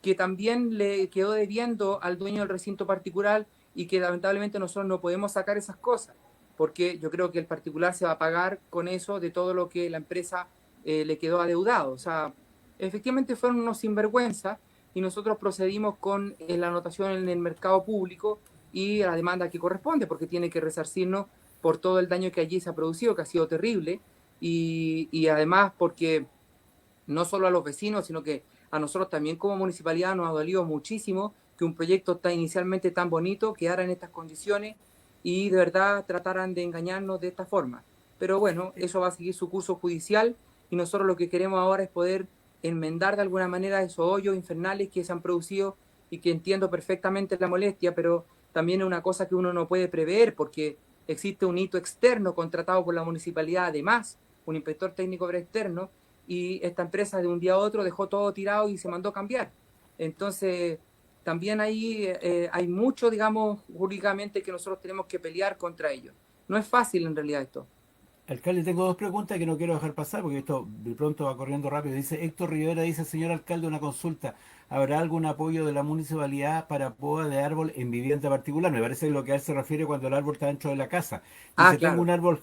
que también le quedó debiendo al dueño del recinto particular y que lamentablemente nosotros no podemos sacar esas cosas, porque yo creo que el particular se va a pagar con eso de todo lo que la empresa le quedó adeudado. O sea, efectivamente fueron unos sinvergüenzas y nosotros procedimos con la anotación en el mercado público y la demanda que corresponde, porque tiene que resarcirnos por todo el daño que allí se ha producido, que ha sido terrible, y además porque no solo a los vecinos, sino que a nosotros también como municipalidad nos ha dolido muchísimo que un proyecto tan inicialmente tan bonito quedara en estas condiciones y de verdad trataran de engañarnos de esta forma. Pero bueno, eso va a seguir su curso judicial y nosotros lo que queremos ahora es poder enmendar de alguna manera esos hoyos infernales que se han producido y que entiendo perfectamente la molestia, pero también es una cosa que uno no puede prever porque existe un hito externo contratado por la municipalidad, además, un inspector técnico externo, y esta empresa de un día a otro dejó todo tirado y se mandó a cambiar. Entonces, también ahí hay mucho, digamos, jurídicamente que nosotros tenemos que pelear contra ellos. No es fácil en realidad esto. Alcalde, tengo dos preguntas que no quiero dejar pasar porque esto de pronto va corriendo rápido. Dice Héctor Rivera, dice, señor alcalde, una consulta. ¿Habrá algún apoyo de la municipalidad para poda de árbol en vivienda particular? Me parece que lo que a él se refiere cuando el árbol está dentro de la casa. Ah, Dice, tengo claro.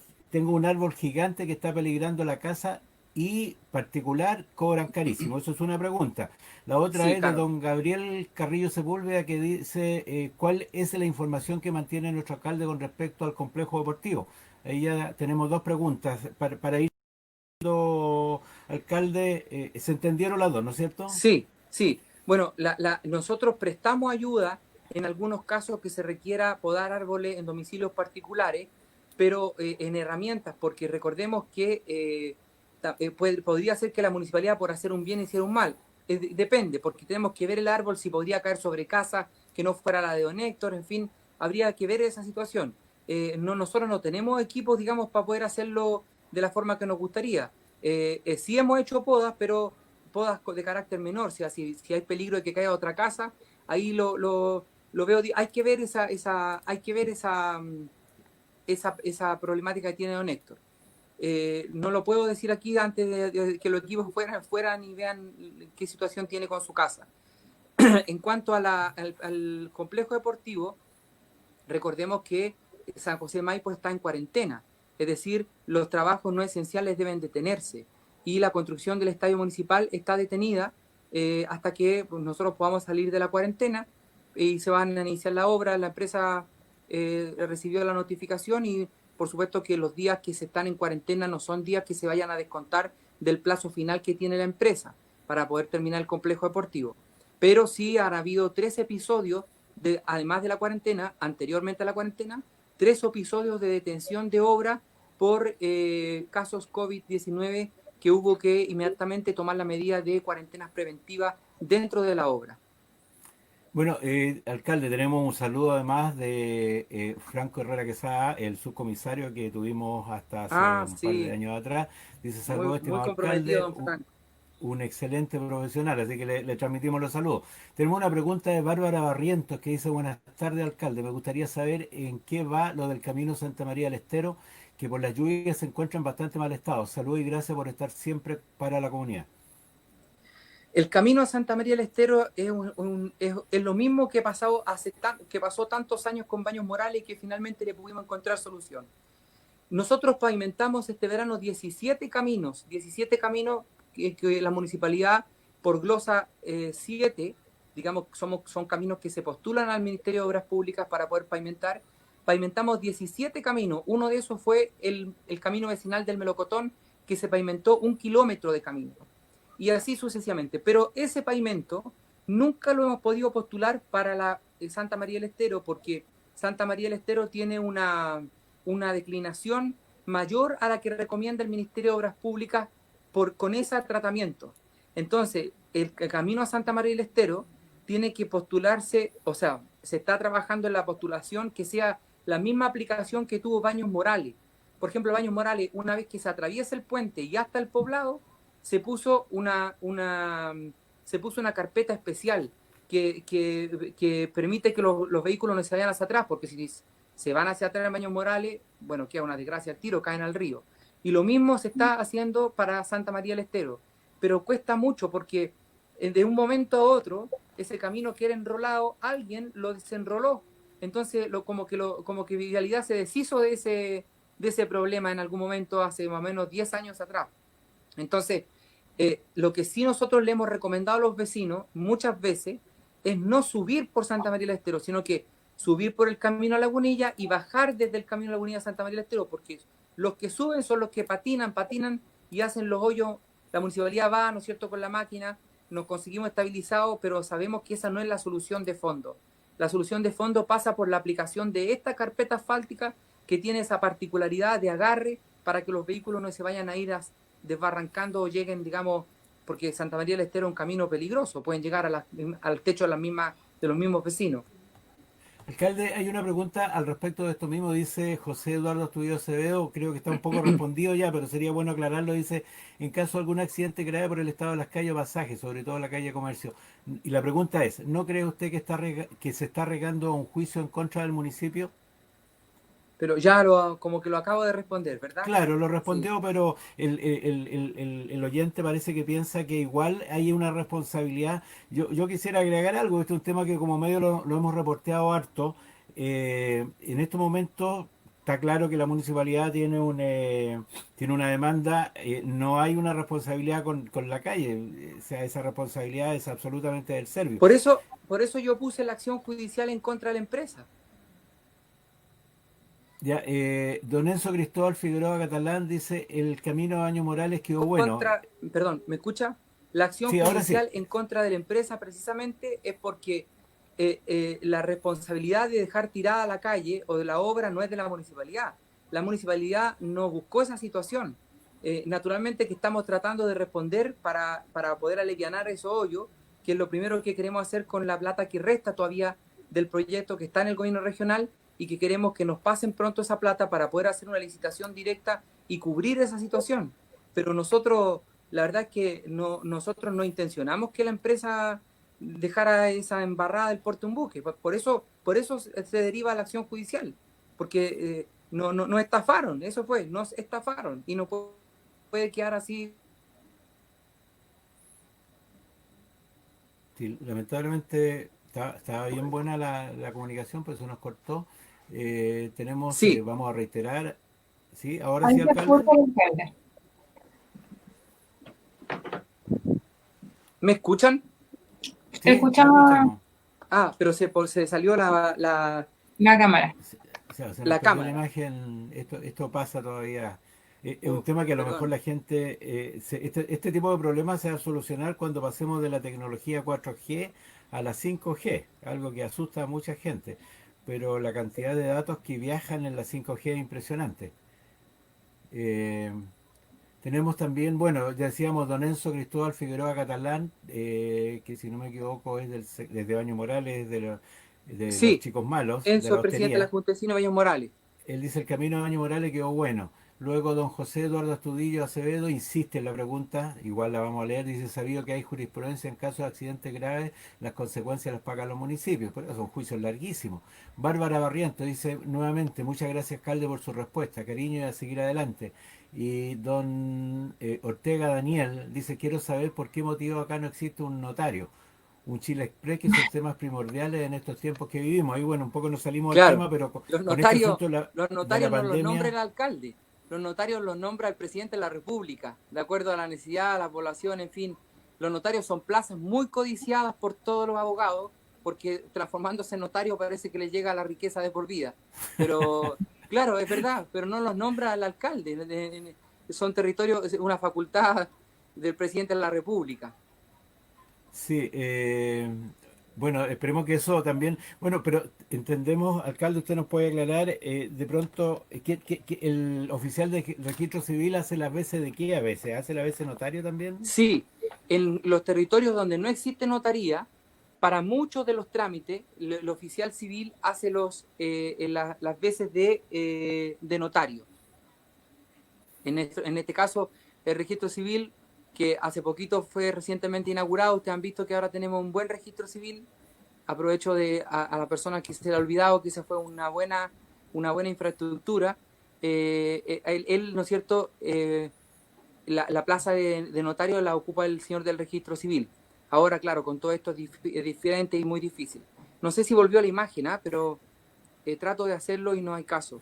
un árbol gigante que está peligrando la casa y particular cobran carísimo. Eso es una pregunta. La otra Sí, es de claro. don Gabriel Carrillo Sepúlveda que dice, ¿cuál es la información que mantiene nuestro alcalde con respecto al complejo deportivo? Ahí ya tenemos dos preguntas para ir, alcalde. ¿Se entendieron las dos, no es cierto? Sí, sí. Bueno, nosotros prestamos ayuda en algunos casos que se requiera podar árboles en domicilios particulares, pero en herramientas, porque recordemos que podría ser que la municipalidad por hacer un bien hiciera un mal. Depende, porque tenemos que ver el árbol, si podría caer sobre casa que no fuera la de don Héctor, en fin, habría que ver esa situación. No, nosotros no tenemos equipos, digamos, para poder hacerlo de la forma que nos gustaría. Sí hemos hecho podas, pero podas de carácter menor, o sea, si hay peligro de que caiga otra casa, ahí lo veo, hay que ver hay que ver esa problemática que tiene don Héctor. No lo puedo decir aquí antes de que los equipos fueran y vean qué situación tiene con su casa. En cuanto al complejo deportivo, recordemos que San José Maipo está en cuarentena, es decir, los trabajos no esenciales deben detenerse y la construcción del estadio municipal está detenida hasta que pues, nosotros podamos salir de la cuarentena y se van a iniciar la obra. La empresa recibió la notificación y por supuesto que los días que se están en cuarentena no son días que se vayan a descontar del plazo final que tiene la empresa para poder terminar el complejo deportivo. Pero sí han habido 3 episodios además de la cuarentena, anteriormente a la cuarentena, 3 episodios de detención de obra por casos COVID-19 que hubo que inmediatamente tomar la medida de cuarentenas preventivas dentro de la obra. Bueno, alcalde, tenemos un saludo además de Franco Herrera Quesada, el subcomisario que tuvimos hasta hace Ah, un par de sí, años atrás. Dice, muy, saludos, muy estimado comprometido, alcalde, don Franco. un excelente profesional, así que le transmitimos los saludos. Tenemos una pregunta de Bárbara Barrientos que dice, buenas tardes, alcalde. Me gustaría saber en qué va lo del Camino Santa María del Estero, que por las lluvias se encuentra en bastante mal estado. Saludos y gracias por estar siempre para la comunidad. El camino a Santa María del Estero es lo mismo que, que pasó tantos años con Baños Morales y que finalmente le pudimos encontrar solución. Nosotros pavimentamos este verano 17 caminos que la municipalidad por glosa 7, digamos, son caminos que se postulan al Ministerio de Obras Públicas para poder pavimentar. Pavimentamos 17 caminos, uno de esos fue el camino vecinal del Melocotón, que se pavimentó 1 kilómetro de camino, y así sucesivamente. Pero ese pavimento nunca lo hemos podido postular para la Santa María del Estero, porque Santa María del Estero tiene una declinación mayor a la que recomienda el Ministerio de Obras Públicas con ese tratamiento. Entonces, el camino a Santa María del Estero tiene que postularse, o sea, se está trabajando en la postulación que sea la misma aplicación que tuvo Baños Morales. Por ejemplo, Baños Morales, una vez que se atraviesa el puente y hasta el poblado, se puso una carpeta especial que permite que los vehículos no se vayan hacia atrás, porque si se van hacia atrás en Baños Morales, bueno, queda una desgracia al tiro, caen al río. Y lo mismo se está haciendo para Santa María del Estero, pero cuesta mucho porque de un momento a otro ese camino que era enrolado, alguien lo desenroló. Entonces, como que Vialidad se deshizo de ese problema en algún momento hace más o menos 10 años atrás. Entonces, lo que sí nosotros le hemos recomendado a los vecinos muchas veces es no subir por Santa María del Estero, sino que subir por el camino a Lagunilla y bajar desde el camino a Lagunilla a Santa María del Estero, porque los que suben son los que patinan y hacen los hoyos. La municipalidad va, ¿no es cierto?, con la máquina, nos conseguimos estabilizados, pero sabemos que esa no es la solución de fondo. La solución de fondo pasa por la aplicación de esta carpeta asfáltica que tiene esa particularidad de agarre para que los vehículos no se vayan a ir desbarrancando o lleguen, digamos, porque Santa María del Estero es un camino peligroso, pueden llegar al techo de los mismos vecinos. Alcalde, hay una pregunta al respecto de esto mismo, dice José Eduardo Astudillo Acevedo, creo que está un poco respondido ya, pero sería bueno aclararlo, dice, en caso de algún accidente grave por el estado de las calles o pasajes, sobre todo la calle Comercio. Y la pregunta es, ¿no cree usted que se está regando un juicio en contra del municipio? Pero ya como que lo acabo de responder, ¿verdad? Claro, lo Sí. respondió, pero el oyente parece que piensa que igual hay una responsabilidad. Yo quisiera agregar algo, este es un tema que como medio lo hemos reporteado harto. En estos momentos está claro que la municipalidad tiene una demanda, no hay una responsabilidad con la calle, o sea, esa responsabilidad es absolutamente del servicio. Por eso yo puse la acción judicial en contra de la empresa. Ya, don Enzo Cristóbal Figueroa Catalán dice, el camino a Baños Morales quedó bueno. Perdón, ¿me escucha? La acción Sí, ahora sí. judicial en contra de la empresa precisamente es porque la responsabilidad de dejar tirada la calle o de la obra no es de la municipalidad. La municipalidad no buscó esa situación. Naturalmente que estamos tratando de responder para poder alivianar esos hoyos, que es lo primero que queremos hacer con la plata que resta todavía del proyecto que está en el gobierno regional y que queremos que nos pasen pronto esa plata para poder hacer una licitación directa y cubrir esa situación. Pero nosotros, la verdad es que nosotros no intencionamos que la empresa dejara esa embarrada del puerto un buque. Por eso se deriva la acción judicial, porque no estafaron, eso fue, nos estafaron y no puede quedar así. Sí, lamentablemente estaba bien buena la comunicación, pero se nos cortó. Sí, Vamos a reiterar. ¿Sí? ¿Ahora Ahí sí, se alcalde? escucha el alcalde. ¿me escuchan? Se Sí, lo escuchaba escuchamos. Pero se salió la cámara. O sea, se nos la perdió la cámara. imagen. Esto pasa todavía. Es un Oh, tema que a lo mejor perdón. la gente... este tipo de problemas se va a solucionar cuando pasemos de la tecnología 4G a la 5G, algo que asusta a mucha gente. Pero la cantidad de datos que viajan en la 5G es impresionante. Eh, Tenemos también, bueno, ya decíamos, don Enzo Cristóbal Figueroa Catalán, que si no me equivoco es desde Baño Morales, de los Sí, chicos malos, de Enzo, la presidente de la hostería. Junta de Vecinos de Baños Morales. Él dice el camino de Baño Morales quedó bueno. Luego don José Eduardo Astudillo Acevedo insiste en la pregunta, igual la vamos a leer, dice, sabido que hay jurisprudencia en caso de accidentes graves, las consecuencias las pagan los municipios, pero son juicios larguísimos. Bárbara Barriento dice nuevamente, muchas gracias alcalde por su respuesta, cariño y a seguir adelante. Y don Ortega Daniel dice, quiero saber por qué motivo acá no existe un notario, un Chile Express, que son temas primordiales en estos tiempos que vivimos. Ahí, bueno, un poco nos salimos del Claro, tema, pero los con este notarios, asunto los de la notarios no los nombra pandemia, el alcalde, los notarios los nombra el presidente de la República, de acuerdo a la necesidad, a la población, en fin. Los notarios son plazas muy codiciadas por todos los abogados, porque transformándose en notario parece que les llega la riqueza de por vida. Pero, claro, es verdad, pero no los nombra el alcalde. Son territorios, una facultad del presidente de la República. sí, bueno, esperemos que eso también, bueno, pero entendemos, alcalde, usted nos puede aclarar, de pronto, que el oficial de registro civil hace las veces de qué a veces, hace las veces notario también. Sí, en los territorios donde no existe notaría, para muchos de los trámites, el oficial civil hace las veces de notario. En este caso, el registro civil que hace poquito fue recientemente inaugurado. Ustedes han visto que ahora tenemos un buen registro civil. Aprovecho a la persona que se le ha olvidado que esa fue una buena infraestructura. Él, ¿no es cierto? La plaza de notario la ocupa el señor del registro civil. Ahora, claro, con todo esto es diferente y muy difícil. No sé si volvió a la imagen, pero trato de hacerlo y no hay caso.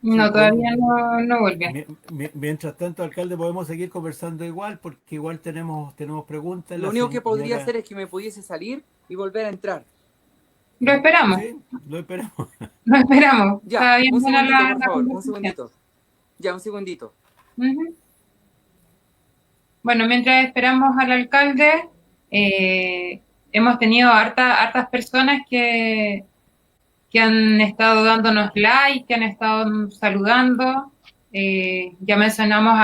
No, Sí, todavía no vuelve. mientras tanto, alcalde, podemos seguir conversando igual, porque igual tenemos preguntas. Lo La único que podría señora... hacer es que me pudiese salir y volver a entrar. Lo esperamos, Sí, lo esperamos. lo esperamos. Ya, Está bien un buena segundito, por la favor, un conversación. segundito. Ya, un segundito. Ujú. Bueno, mientras esperamos al alcalde, hemos tenido hartas personas que han estado dándonos like, que han estado saludando. Ya mencionamos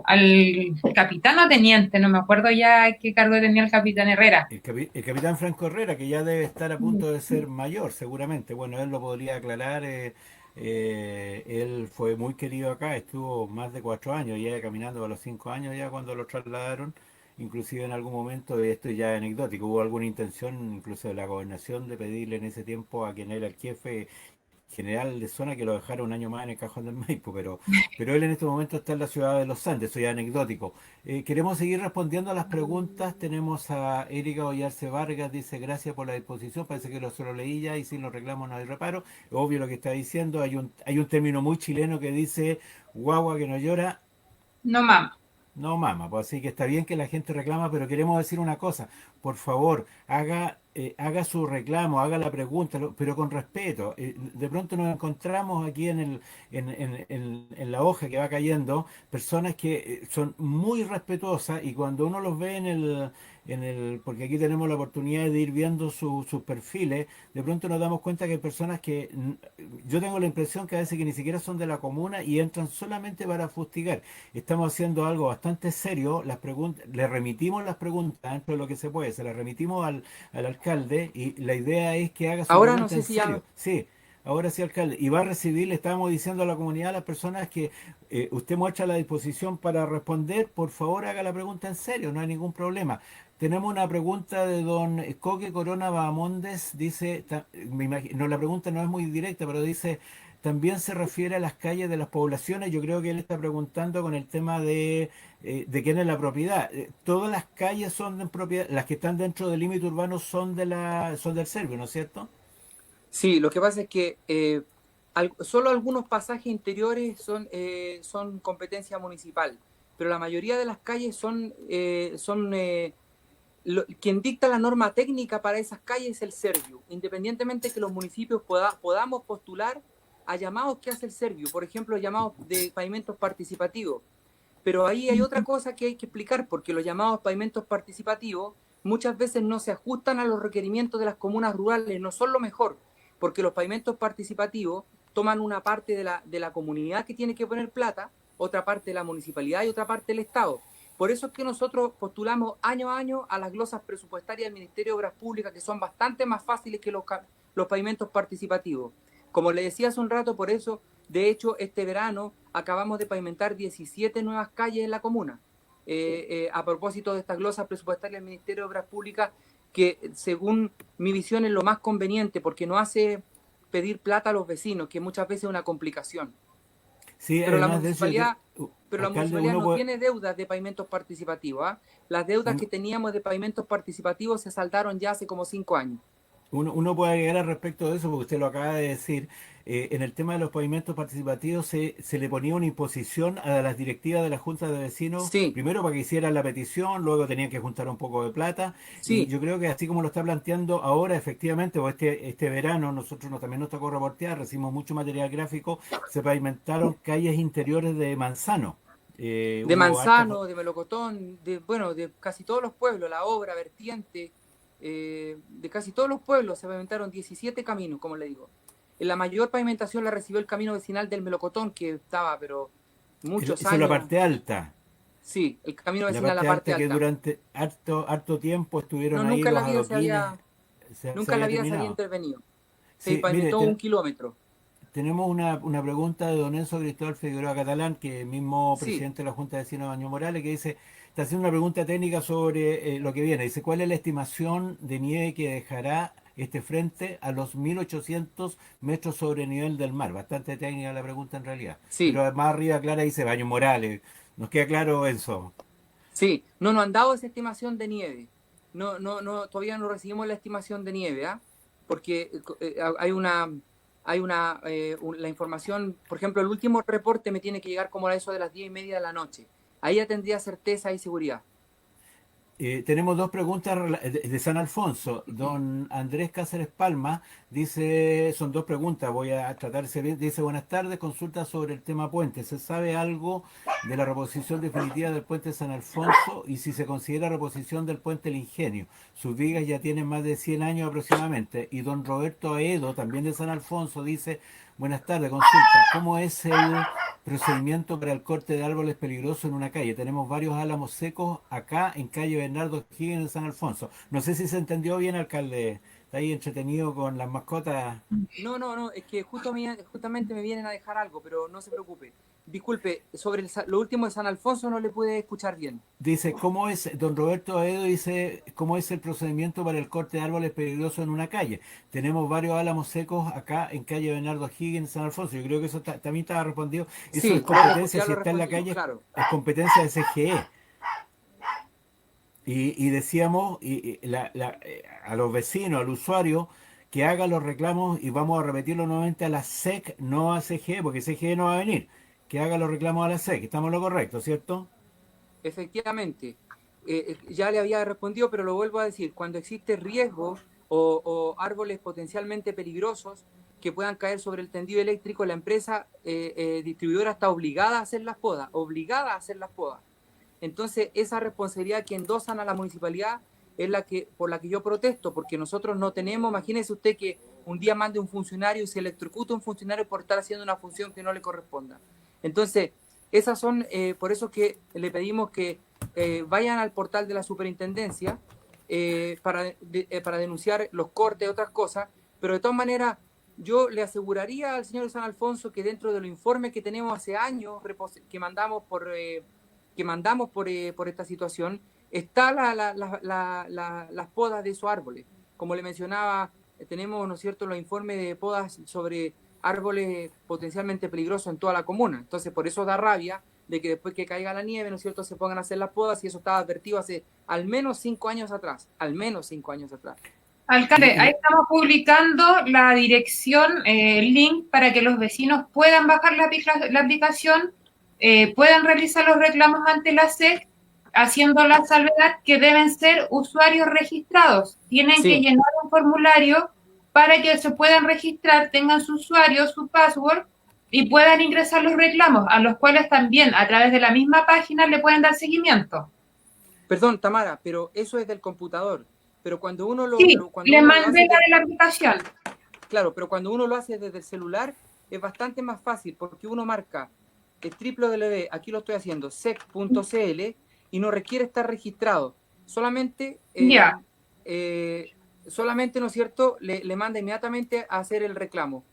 al capitán o teniente, no me acuerdo ya qué cargo tenía el capitán Herrera. El capitán Franco Herrera, que ya debe estar a punto de ser mayor, seguramente. Bueno, él lo podría aclarar. Él fue muy querido acá, estuvo más de 4 años, ya caminando a los 5 años ya cuando lo trasladaron. Inclusive en algún momento, y esto ya es anecdótico, hubo alguna intención incluso de la gobernación de pedirle en ese tiempo a quien era el jefe general de zona que lo dejara un año más en el Cajón del Maipo, pero él en este momento está en la ciudad de Los Andes, eso ya es anecdótico. Queremos seguir respondiendo a las preguntas. Tenemos a Erika Ollarse Vargas, dice gracias por la disposición, parece que lo solo leí ya y sin los reclamos no hay reparo. Obvio lo que está diciendo, hay un término muy chileno que dice guagua que no llora, No, mamá. no mama, pues así que está bien que la gente reclama, pero queremos decir una cosa, por favor, haga su reclamo, haga la pregunta, pero con respeto. De pronto nos encontramos aquí en la hoja que va cayendo personas que son muy respetuosas y cuando uno los ve porque aquí tenemos la oportunidad de ir viendo sus perfiles, de pronto nos damos cuenta que hay personas que yo tengo la impresión que a veces que ni siquiera son de la comuna y entran solamente para fustigar. Estamos haciendo algo bastante serio, le remitimos las preguntas dentro de lo que se puede, se las remitimos al alcalde y la idea es que haga su Ahora no pregunta sé en si ya... serio. Sí, ahora sí, alcalde. Y va a recibir, le estamos diciendo a la comunidad, a las personas que usted muestra la disposición para responder, por favor haga la pregunta en serio, no hay ningún problema. Tenemos una pregunta de don Coque Corona Bahamondes, dice, no, la pregunta no es muy directa, pero dice, también se refiere a las calles de las poblaciones. Yo creo que él está preguntando con el tema de quién es la propiedad. Todas las calles son de propiedad, las que están dentro del límite urbano son del Servio, ¿no es cierto? Sí, lo que pasa es que solo algunos pasajes interiores son competencia municipal, pero la mayoría de las calles quien dicta la norma técnica para esas calles es el Servio, independientemente que los municipios podamos postular a llamados que hace el Servio, por ejemplo, llamados de pavimentos participativos. Pero ahí hay otra cosa que hay que explicar, porque los llamados pavimentos participativos muchas veces no se ajustan a los requerimientos de las comunas rurales, no son lo mejor, porque los pavimentos participativos toman una parte de la comunidad que tiene que poner plata, otra parte de la municipalidad y otra parte del Estado. Por eso es que nosotros postulamos año a año a las glosas presupuestarias del Ministerio de Obras Públicas, que son bastante más fáciles que los pavimentos participativos. Como le decía hace un rato, por eso, de hecho, este verano acabamos de pavimentar 17 nuevas calles en la comuna. A propósito de estas glosas presupuestarias del Ministerio de Obras Públicas, que según mi visión es lo más conveniente, porque no hace pedir plata a los vecinos, que muchas veces es una complicación. Sí, Pero la además de eso, municipalidad, alcalde, no tiene deudas de pavimentos participativos. Las deudas que teníamos de pavimentos participativos se saldaron ya hace como 5 años. uno puede agregar al respecto de eso, porque usted lo acaba de decir, en el tema de los pavimentos participativos se le ponía una imposición a las directivas de la Junta de Vecinos, Sí, primero para que hicieran la petición, luego tenían que juntar un poco de plata, y sí. yo creo que así como lo está planteando ahora, efectivamente, o este verano, también nos tocó reportear, recibimos mucho material gráfico, se pavimentaron calles interiores de Manzano. De Hubo harta... Manzano, de Melocotón, de casi todos los pueblos, La Obra, Vertiente, de casi todos los pueblos se pavimentaron 17 caminos, como le digo. La mayor pavimentación la recibió el camino vecinal del Melocotón, que estaba, pero muchos Esa es la años. parte alta. Sí, el camino La vecinal, la parte parte alta que alta. durante harto tiempo No, estuvieron ahí los adoquines, se nunca en la había vida se había terminado. intervenido. Se Sí, mire, pavimentó 1 kilómetro. Tenemos una pregunta de don Enzo Cristóbal Figueroa Catalán, que es mismo Sí, presidente de la Junta de Vecinos de Baños Morales, que dice, está haciendo una pregunta técnica sobre lo que viene. Dice, ¿cuál es la estimación de nieve que dejará este frente a los 1800 metros sobre el nivel del mar? Bastante técnica la pregunta en realidad. sí, Pero más arriba clara dice Baños Morales. ¿Nos queda claro, Enzo? sí. No nos han dado esa estimación de nieve. No, no, no, todavía no recibimos la estimación de nieve, ¿ah? Porque la información, por ejemplo, el último reporte me tiene que llegar como a eso de las 10:30 de la noche. Ahí ya tendría certeza y seguridad. Tenemos dos preguntas de San Alfonso. Don Andrés Cáceres Palma dice, son dos preguntas, voy a tratar de ser bien. Dice, buenas tardes, consulta sobre el tema puente. ¿Se sabe algo de la reposición definitiva del puente de San Alfonso y si se considera reposición del puente El Ingenio? Sus vigas ya tienen más de 100 años aproximadamente. Y don Roberto Aedo, también de San Alfonso, dice, buenas tardes, consulta, ¿cómo es el procedimiento para el corte de árboles peligrosos en una calle? Tenemos varios álamos secos acá en calle Bernardo Higgins en San Alfonso. No sé si se entendió bien, alcalde. Está ahí entretenido con las mascotas. No, no, no, es que justamente me vienen a dejar algo, pero no se preocupe. Disculpe, sobre lo último de San Alfonso no le pude escuchar bien. Dice, ¿cómo es, don Roberto Aedo dice, cómo es el procedimiento para el corte de árboles peligrosos en una calle? Tenemos varios álamos secos acá en calle Bernardo Higgins en San Alfonso. Yo creo que eso también estaba respondido. Eso es Sí, competencia, ya si lo está en la respondimos, calle, claro. es competencia de CGE. Y decíamos a los vecinos, al usuario, que haga los reclamos, y vamos a repetirlo nuevamente, a la SEC, no a CGE, porque CGE no va a venir. Que haga los reclamos a la SEC. Estamos en lo correcto, ¿cierto? Efectivamente, ya le había respondido, pero lo vuelvo a decir, cuando existe riesgo o árboles potencialmente peligrosos que puedan caer sobre el tendido eléctrico, la empresa distribuidora está obligada a hacer las podas, obligada a hacer las podas. Entonces, esa responsabilidad que endosan a la municipalidad es por la que yo protesto, porque nosotros no tenemos, imagínese usted que un día mande un funcionario y se electrocuta un funcionario por estar haciendo una función que no le corresponda. Entonces, esas son, por eso que le pedimos que vayan al portal de la superintendencia para denunciar los cortes y otras cosas, pero de todas maneras, yo le aseguraría al señor San Alfonso que dentro de los informes que tenemos hace años, que mandamos por esta situación, está las podas de esos árboles. Como le mencionaba, tenemos, ¿no es cierto?, los informes de podas sobre árboles potencialmente peligrosos en toda la comuna. Entonces, por eso da rabia de que después que caiga la nieve, ¿no es cierto?, se pongan a hacer las podas, y eso estaba advertido hace al menos 5 años atrás, al menos 5 años atrás. Alcalde, ahí estamos publicando la dirección, el link para que los vecinos puedan bajar la aplicación, puedan realizar los reclamos ante la SEC, haciendo la salvedad que deben ser usuarios registrados. Tienen que Sí, llenar un formulario para que se puedan registrar, tengan su usuario, su password y puedan ingresar los reclamos, a los cuales también a través de la misma página le pueden dar seguimiento. perdón, Tamara, pero eso es del computador. Pero cuando uno Sí, cuando le uno lo mandé hace la de la aplicación. claro, pero cuando uno lo hace desde el celular es bastante más fácil porque uno marca el www, aquí lo estoy haciendo, sec.cl y no requiere estar registrado. Solamente, Ya, solamente, ¿no es cierto?, le manda inmediatamente a hacer el reclamo.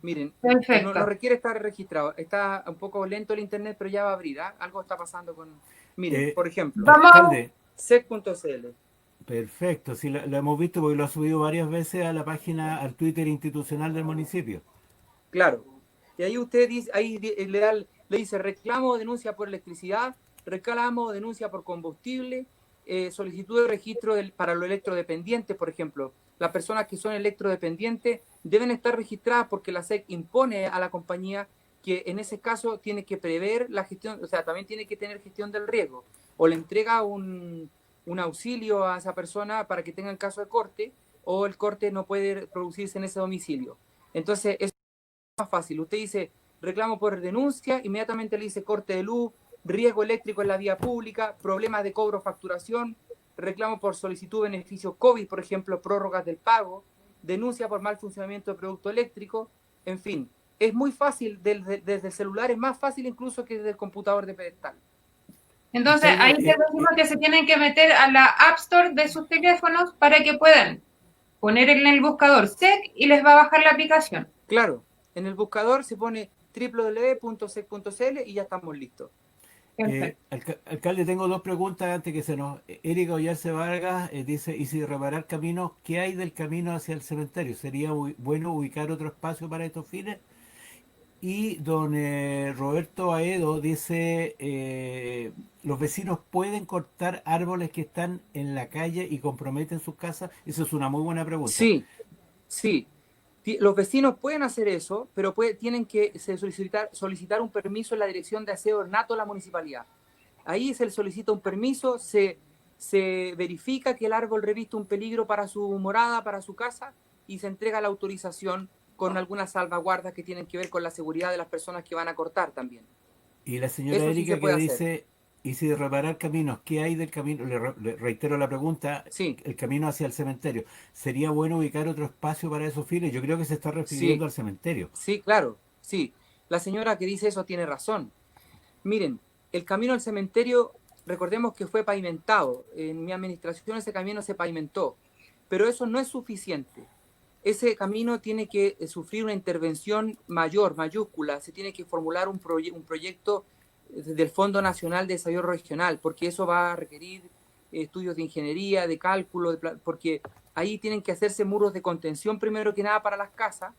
Miren, no perfecto. requiere estar registrado. Está un poco lento el internet, pero ya va a abrir. ¿Ah? Algo está pasando con... Miren, por ejemplo, Vamos, Alcalde, sec.cl. perfecto. Sí, lo hemos visto porque lo ha subido varias veces a la página, al Twitter institucional del municipio. Claro. Y ahí usted dice, ahí le dice reclamo o denuncia por electricidad, reclamo o denuncia por combustible, solicitud de registro para los electrodependientes, por ejemplo. Las personas que son electrodependientes deben estar registradas porque la SEC impone a la compañía que en ese caso tiene que prever la gestión, o sea, también tiene que tener gestión del riesgo. O le entrega un auxilio a esa persona para que tenga en caso de corte, o el corte no puede producirse en ese domicilio. Entonces, es más fácil. Usted dice reclamo por denuncia, inmediatamente le dice corte de luz, riesgo eléctrico en la vía pública, problemas de cobro facturación, reclamo por solicitud de beneficio COVID, por ejemplo, prórrogas del pago, denuncia por mal funcionamiento de producto eléctrico, en fin. Es muy fácil, desde el celular es más fácil incluso que desde el computador de pedestal. entonces ahí Alcalde, les decimos que se tienen que meter a la App Store de sus teléfonos para que puedan poner en el buscador SEC y les va a bajar la aplicación. Claro, En el buscador se pone www.sec.cl y ya estamos listos. Alcalde, tengo dos preguntas antes que se nos... Erika Ollarse Vargas dice, ¿y si reparar caminos, qué hay del camino hacia el cementerio? ¿Sería bueno ubicar otro espacio para estos fines? Y don Roberto Aedo dice, ¿los vecinos pueden cortar árboles que están en la calle y comprometen sus casas? Esa es una muy buena pregunta. Sí, sí. Los vecinos pueden hacer eso, pero tienen que solicitar un permiso en la Dirección de Aseo Ornato de la municipalidad. Ahí se le solicita un permiso, se verifica que el árbol reviste un peligro para su morada, para su casa, y se entrega la autorización con algunas salvaguardas que tienen que ver con la seguridad de las personas que van a cortar también. Y la señora Eso sí se Erika que puede hacer. dice, ¿y si de reparar caminos, qué hay del camino? Le reitero la pregunta, Sí, el camino hacia el cementerio. ¿Sería bueno ubicar otro espacio para esos fines? Yo creo que se está refiriendo sí, al cementerio. sí, claro, sí. La señora que dice eso tiene razón. Miren, el camino al cementerio, recordemos que fue pavimentado. En mi administración ese camino se pavimentó, pero eso no es suficiente. Ese camino tiene que sufrir una intervención mayor, mayúscula. Se tiene que formular un proyecto del Fondo Nacional de Desarrollo Regional, porque eso va a requerir estudios de ingeniería, de cálculo, porque ahí tienen que hacerse muros de contención primero que nada para las casas.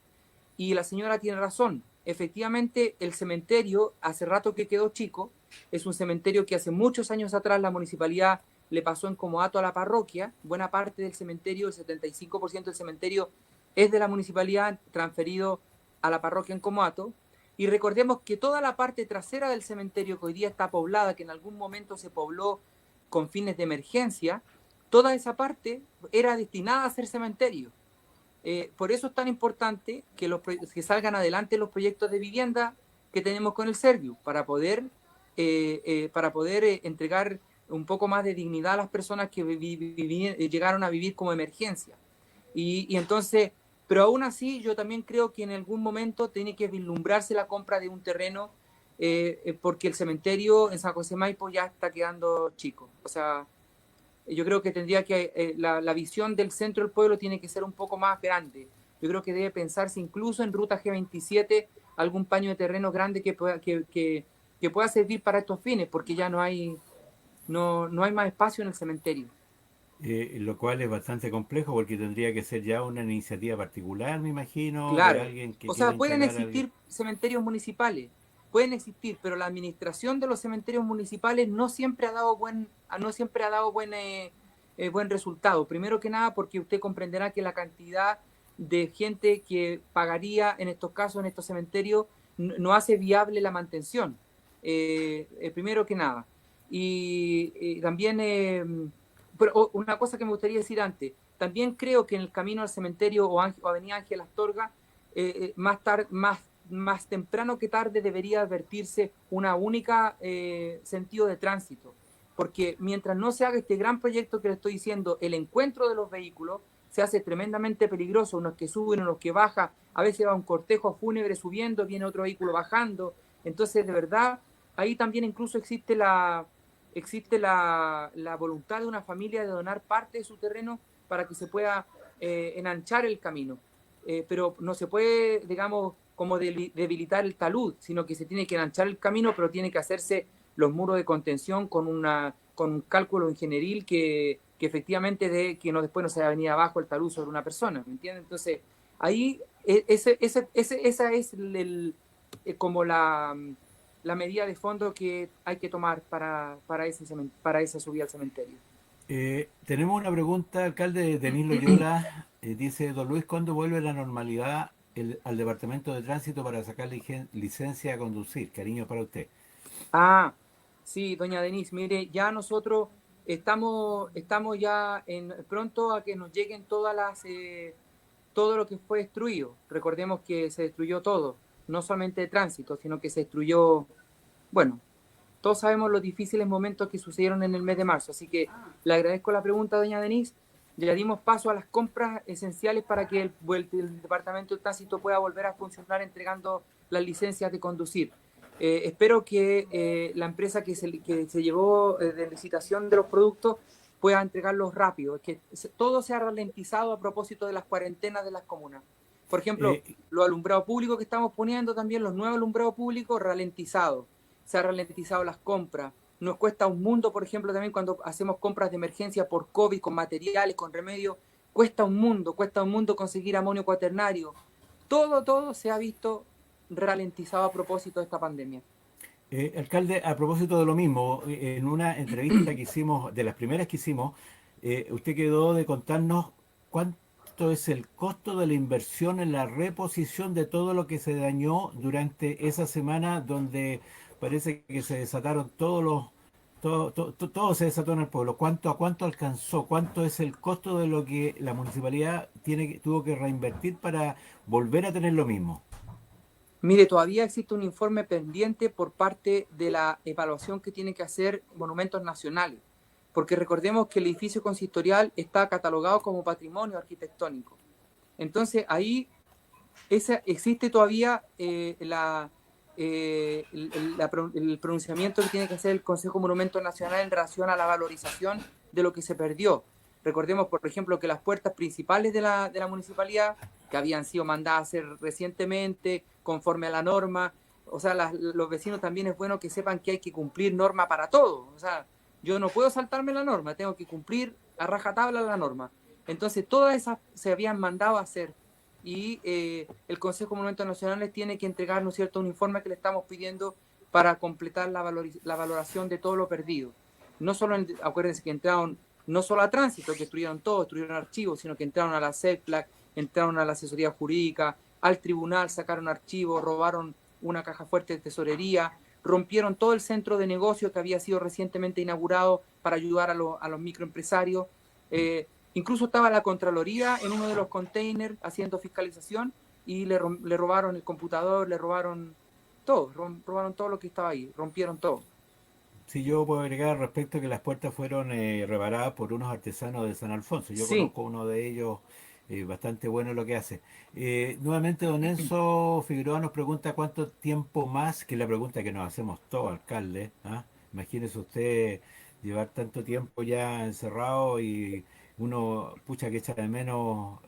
Y la señora tiene razón. Efectivamente, el cementerio, hace rato que quedó chico, es un cementerio que hace muchos años atrás la municipalidad le pasó en comodato a la parroquia. Buena parte del cementerio, el 75% del cementerio es de la municipalidad, transferido a la parroquia en comodato. Y recordemos que toda la parte trasera del cementerio, que hoy día está poblada, que en algún momento se pobló con fines de emergencia, toda esa parte era destinada a ser cementerio. Por eso es tan importante que salgan adelante los proyectos de vivienda que tenemos con el Serviu, para poder entregar un poco más de dignidad a las personas que llegaron a vivir como emergencia. Y entonces, pero aún así yo también creo que en algún momento tiene que vislumbrarse la compra de un terreno, porque el cementerio en San José Maipo ya está quedando chico. O sea, yo creo que tendría que, la visión del centro del pueblo tiene que ser un poco más grande. Yo creo que debe pensarse incluso en ruta G27, algún paño de terreno grande que pueda servir para estos fines, porque ya no hay más espacio en el cementerio. Lo cual es bastante complejo porque tendría que ser ya una iniciativa particular, me imagino, de Claro. alguien que O quiera sea, pueden instalar a alguien. existir cementerios municipales, pueden existir, pero la administración de los cementerios municipales no siempre ha dado buen resultado. Primero que nada, porque usted comprenderá que la cantidad de gente que pagaría en estos casos, en estos cementerios, no hace viable la mantención. Primero que nada. Y también, pero una cosa que me gustaría decir antes, también creo que en el camino al cementerio o Avenida Ángel Astorga, más temprano que tarde debería advertirse una única sentido de tránsito, porque mientras no se haga este gran proyecto que le estoy diciendo, el encuentro de los vehículos se hace tremendamente peligroso, unos que suben, unos que bajan, a veces va un cortejo fúnebre subiendo, viene otro vehículo bajando, entonces de verdad ahí también incluso existe la voluntad de una familia de donar parte de su terreno para que se pueda enanchar el camino. Pero no se puede, digamos, como debilitar el talud, sino que se tiene que enanchar el camino, pero tiene que hacerse los muros de contención con un cálculo ingenieril que efectivamente que después no se vaya a venir abajo el talud sobre una persona, ¿me entiendes? Entonces, ahí esa es como la medida de fondo que hay que tomar para esa subida al cementerio. Tenemos una pregunta, alcalde de Denis Loyola. Dice, don Luis, ¿cuándo vuelve la normalidad al Departamento de Tránsito para sacar licencia a conducir? Cariño para usted. Ah, sí, doña Denise, mire, ya nosotros estamos ya pronto a que nos lleguen todo lo que fue destruido. Recordemos que se destruyó todo, no solamente de tránsito, sino que se destruyó, bueno, todos sabemos los difíciles momentos que sucedieron en el mes de marzo, así que le agradezco la pregunta, doña Denise. Ya dimos paso a las compras esenciales para que el Departamento de Tránsito pueda volver a funcionar entregando las licencias de conducir. Espero que la empresa que se llevó de licitación de los productos pueda entregarlos rápido. Es que todo se ha ralentizado a propósito de las cuarentenas de las comunas. Por ejemplo, los alumbrados públicos que estamos poniendo también, los nuevos alumbrados públicos ralentizados. Se han ralentizado las compras. Nos cuesta un mundo, por ejemplo, también cuando hacemos compras de emergencia por COVID, con materiales, con remedios, cuesta un mundo conseguir amonio cuaternario. Todo se ha visto ralentizado a propósito de esta pandemia. Alcalde, a propósito de lo mismo, en una entrevista que hicimos, de las primeras que hicimos, usted quedó de contarnos cuánto es el costo de la inversión en la reposición de todo lo que se dañó durante esa semana donde parece que se desataron todos los... Todo se desató en el pueblo. ¿A cuánto alcanzó? ¿Cuánto es el costo de lo que la municipalidad tuvo que reinvertir para volver a tener lo mismo? Mire, todavía existe un informe pendiente por parte de la evaluación que tiene que hacer Monumentos Nacionales, porque recordemos que el edificio consistorial está catalogado como patrimonio arquitectónico. Entonces, ahí existe todavía el pronunciamiento que tiene que hacer el Consejo Monumentos Nacional en relación a la valorización de lo que se perdió. Recordemos, por ejemplo, que las puertas principales de la municipalidad, que habían sido mandadas a hacer recientemente, conforme a la norma, o sea, los vecinos también es bueno que sepan que hay que cumplir norma para todo. O sea, yo no puedo saltarme la norma, tengo que cumplir a rajatabla la norma. Entonces, todas esas se habían mandado a hacer y el Consejo de Monumentos Nacionales tiene que entregar, ¿no es cierto?, un informe que le estamos pidiendo para completar la valoración de todo lo perdido. No solo, acuérdense que entraron no solo a tránsito, que destruyeron todo, destruyeron archivos, sino que entraron a la CEPLAC, entraron a la asesoría jurídica, al tribunal, sacaron archivos, robaron una caja fuerte de tesorería, rompieron todo el centro de negocio que había sido recientemente inaugurado para ayudar a los microempresarios. Incluso estaba la Contraloría en uno de los containers haciendo fiscalización y le robaron el computador, le robaron todo lo que estaba ahí, rompieron todo. Si yo puedo agregar al respecto que las puertas fueron reparadas por unos artesanos de San Alfonso. Yo Sí. conozco uno de ellos, bastante bueno lo que hace. Nuevamente, don Enzo Figueroa nos pregunta cuánto tiempo más, que es la pregunta que nos hacemos todos, alcalde. ¿Ah? Imagínese usted llevar tanto tiempo ya encerrado y uno, pucha, que echa de menos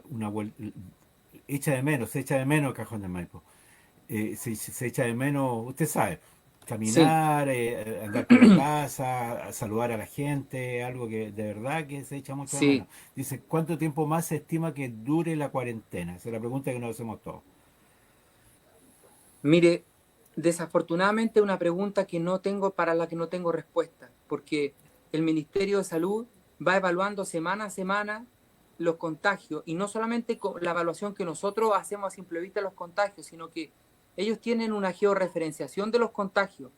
se echa de menos el Cajón del Maipo. Se echa de menos, usted sabe, Sí. caminar, andar por la casa, saludar a la gente, algo que de verdad que se echa mucho de Sí. menos. Dice, ¿cuánto tiempo más se estima que dure la cuarentena? Esa es la pregunta que nos hacemos todos. Mire, desafortunadamente una pregunta para la que no tengo respuesta, porque el Ministerio de Salud va evaluando semana a semana los contagios, y no solamente con la evaluación que nosotros hacemos a simple vista de los contagios, sino que ellos tienen una georreferenciación de los contagios.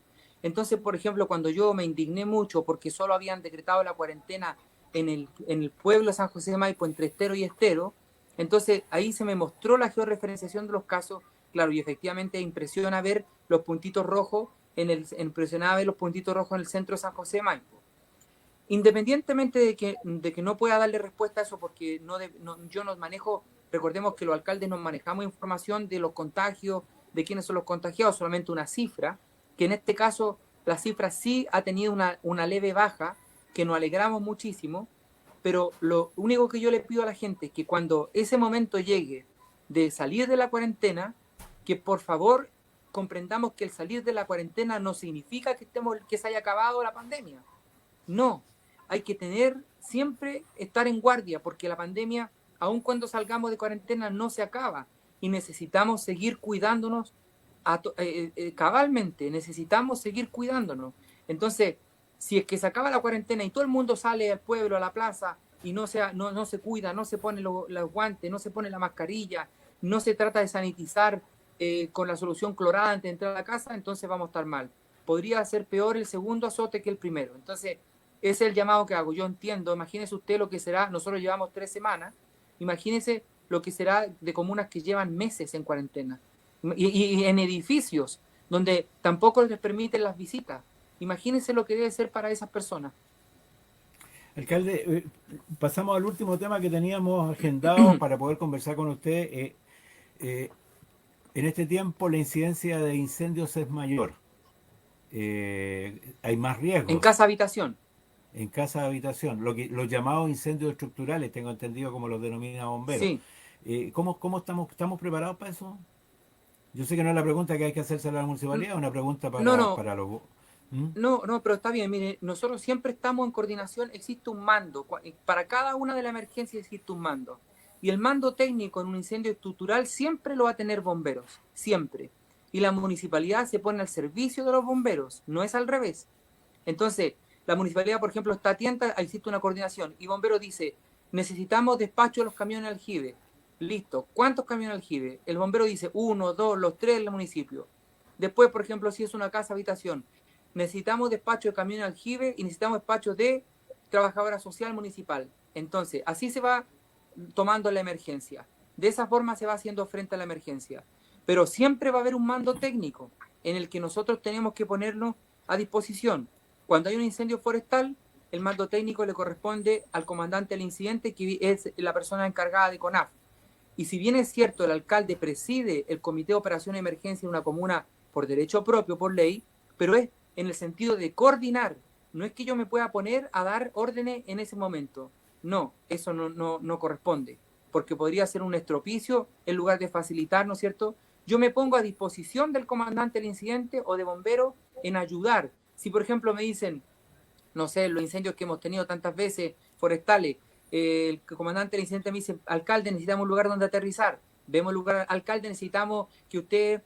Entonces, por ejemplo, cuando yo me indigné mucho porque solo habían decretado la cuarentena en el pueblo de San José de Maipo, entre Estero y Estero, entonces ahí se me mostró la georreferenciación de los casos. Claro, y efectivamente impresiona ver los puntitos rojos impresionaba ver los puntitos rojos en el centro de San José de Maipo. Independientemente de que no pueda darle respuesta a eso, porque yo no manejo, recordemos que los alcaldes nos manejamos información de los contagios, de quiénes son los contagiados, solamente una cifra, que en este caso la cifra sí ha tenido una leve baja, que nos alegramos muchísimo, pero lo único que yo le pido a la gente es que cuando ese momento llegue de salir de la cuarentena, que por favor comprendamos que el salir de la cuarentena no significa que se haya acabado la pandemia. No, hay que siempre estar en guardia, porque la pandemia, aun cuando salgamos de cuarentena, no se acaba y necesitamos seguir cuidándonos cabalmente, necesitamos seguir cuidándonos. Entonces, si es que se acaba la cuarentena y todo el mundo sale al pueblo, a la plaza, y no se cuida, no se pone los guantes, no se pone la mascarilla, no se trata de sanitizar con la solución clorada antes de entrar a la casa, entonces vamos a estar mal. Podría ser peor el segundo azote que el primero. Entonces, ese es el llamado que hago. Yo entiendo, imagínese usted lo que será, nosotros llevamos 3 semanas, imagínese lo que será de comunas que llevan meses en cuarentena. Y en edificios donde tampoco les permiten las visitas. Imagínense lo que debe ser para esas personas. Alcalde, pasamos al último tema que teníamos agendado para poder conversar con usted. En este tiempo la incidencia de incendios es mayor. Hay más En riesgos casa habitación. en casa de habitación, los llamados incendios estructurales, tengo entendido como los denomina bomberos. Sí. ¿Cómo estamos preparados para eso? Yo sé que no es la pregunta que hay que hacerse a la N- municipalidad, es una pregunta No, no, para los... ¿Mm? no, pero está bien, mire, nosotros siempre estamos en coordinación, existe un mando, para cada una de las emergencias existe un mando. Y el mando técnico en un incendio estructural siempre lo va a tener bomberos, siempre. Y la municipalidad se pone al servicio de los bomberos, no es al revés. Entonces, la municipalidad, por ejemplo, está atenta, existe una coordinación, y bombero dice, necesitamos despacho de los camiones aljibe. Listo, ¿cuántos camiones aljibe? El bombero dice, uno, dos, los tres del municipio. Después, por ejemplo, si es una casa habitación, necesitamos despacho de camiones aljibe y necesitamos despacho de trabajadora social municipal. Entonces, así se va tomando la emergencia. De esa forma se va haciendo frente a la emergencia. Pero siempre va a haber un mando técnico en el que nosotros tenemos que ponernos a disposición. Cuando hay un incendio forestal, el mando técnico le corresponde al comandante del incidente, que es la persona encargada de CONAF. Y si bien es cierto, el alcalde preside el comité de operación de emergencia en una comuna por derecho propio, por ley, pero es en el sentido de coordinar. No es que yo me pueda poner a dar órdenes en ese momento. No, eso no corresponde, porque podría ser un estropicio en lugar de facilitar, ¿no es cierto? Yo me pongo a disposición del comandante del incidente o de bombero en ayudar. Si, por ejemplo, me dicen, no sé, los incendios que hemos tenido tantas veces forestales, el comandante del incidente me dice, alcalde, necesitamos un lugar donde aterrizar. Vemos el lugar, alcalde, necesitamos que usted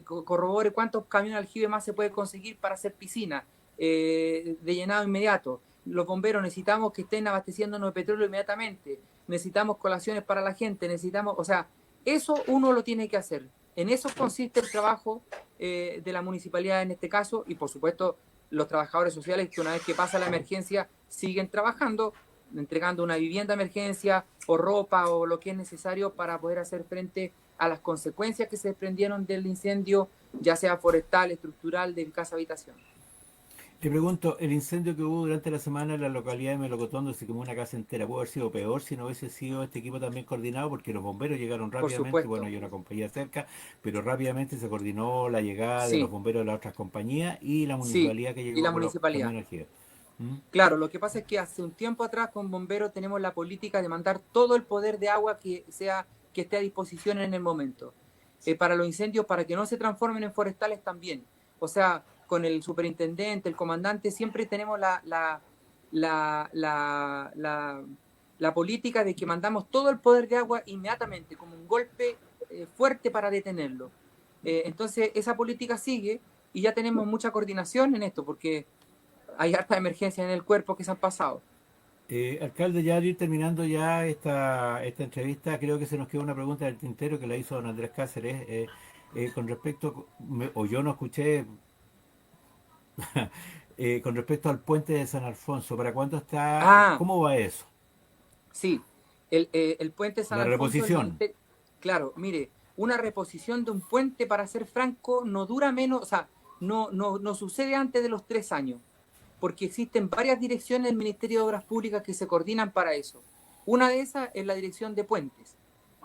corrobore cuántos camiones aljibe más se puede conseguir para hacer piscina de llenado inmediato. Los bomberos necesitamos que estén abasteciéndonos de petróleo inmediatamente. Necesitamos colaciones para la gente, necesitamos, o sea, eso uno lo tiene que hacer. En eso consiste el trabajo de la municipalidad en este caso y por supuesto los trabajadores sociales que una vez que pasa la emergencia siguen trabajando, entregando una vivienda de emergencia o ropa o lo que es necesario para poder hacer frente a las consecuencias que se desprendieron del incendio, ya sea forestal, estructural, de casa habitación. Le pregunto, el incendio que hubo durante la semana en la localidad de Melocotondo se quemó una casa entera. ¿Pudo haber sido peor si no hubiese sido este equipo también coordinado? Porque los bomberos llegaron Por rápidamente, bueno, supuesto, hay una compañía cerca, pero rápidamente se coordinó la llegada de los sí, bomberos de las otras compañías y la sí, municipalidad que y la llegó con los municipalidad. camiones aljibe. ¿Mm? Claro, lo que pasa es que hace un tiempo atrás con Bomberos tenemos la política de mandar todo el poder de agua que esté a disposición en el momento. Para los incendios, para que no se transformen en forestales también. O sea, con el superintendente, el comandante, siempre tenemos la, la política de que mandamos todo el poder de agua inmediatamente, como un golpe fuerte para detenerlo. Entonces, esa política sigue y ya tenemos mucha coordinación en esto, porque hay hartas emergencias en el cuerpo que se han pasado. Alcalde, ya al ir terminando ya esta entrevista, creo que se nos quedó una pregunta del tintero que la hizo don Andrés Cáceres, con respecto, o yo no escuché, con respecto al puente de San Alfonso. ¿Para cuándo está? Ah, ¿Cómo va eso? sí, el puente San La Alfonso, el reposición. ministerio, claro, mire, una reposición de un puente, para ser franco, no dura menos, o sea, no sucede antes de los 3 años, porque existen varias direcciones del Ministerio de Obras Públicas que se coordinan para eso. Una de esas es la dirección de puentes.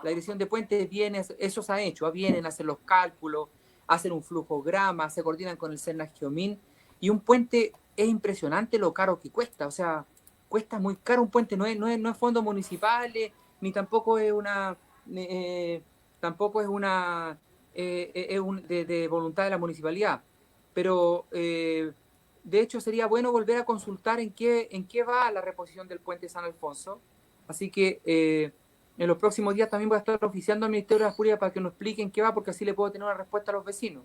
La dirección de puentes viene, eso se ha hecho, vienen a hacer los cálculos, hacen un flujograma, se coordinan con el CERNAS Geomin, y un puente es impresionante lo caro que cuesta, o sea, cuesta muy caro un puente, no es fondos municipales, ni tampoco es una, eh, tampoco es una, de voluntad de la municipalidad. Pero de hecho sería bueno volver a consultar en qué va la reposición del puente San Alfonso. Así que en los próximos días también voy a estar oficiando al Ministerio de la Justicia para que nos expliquen qué va, porque así le puedo tener una respuesta a los vecinos.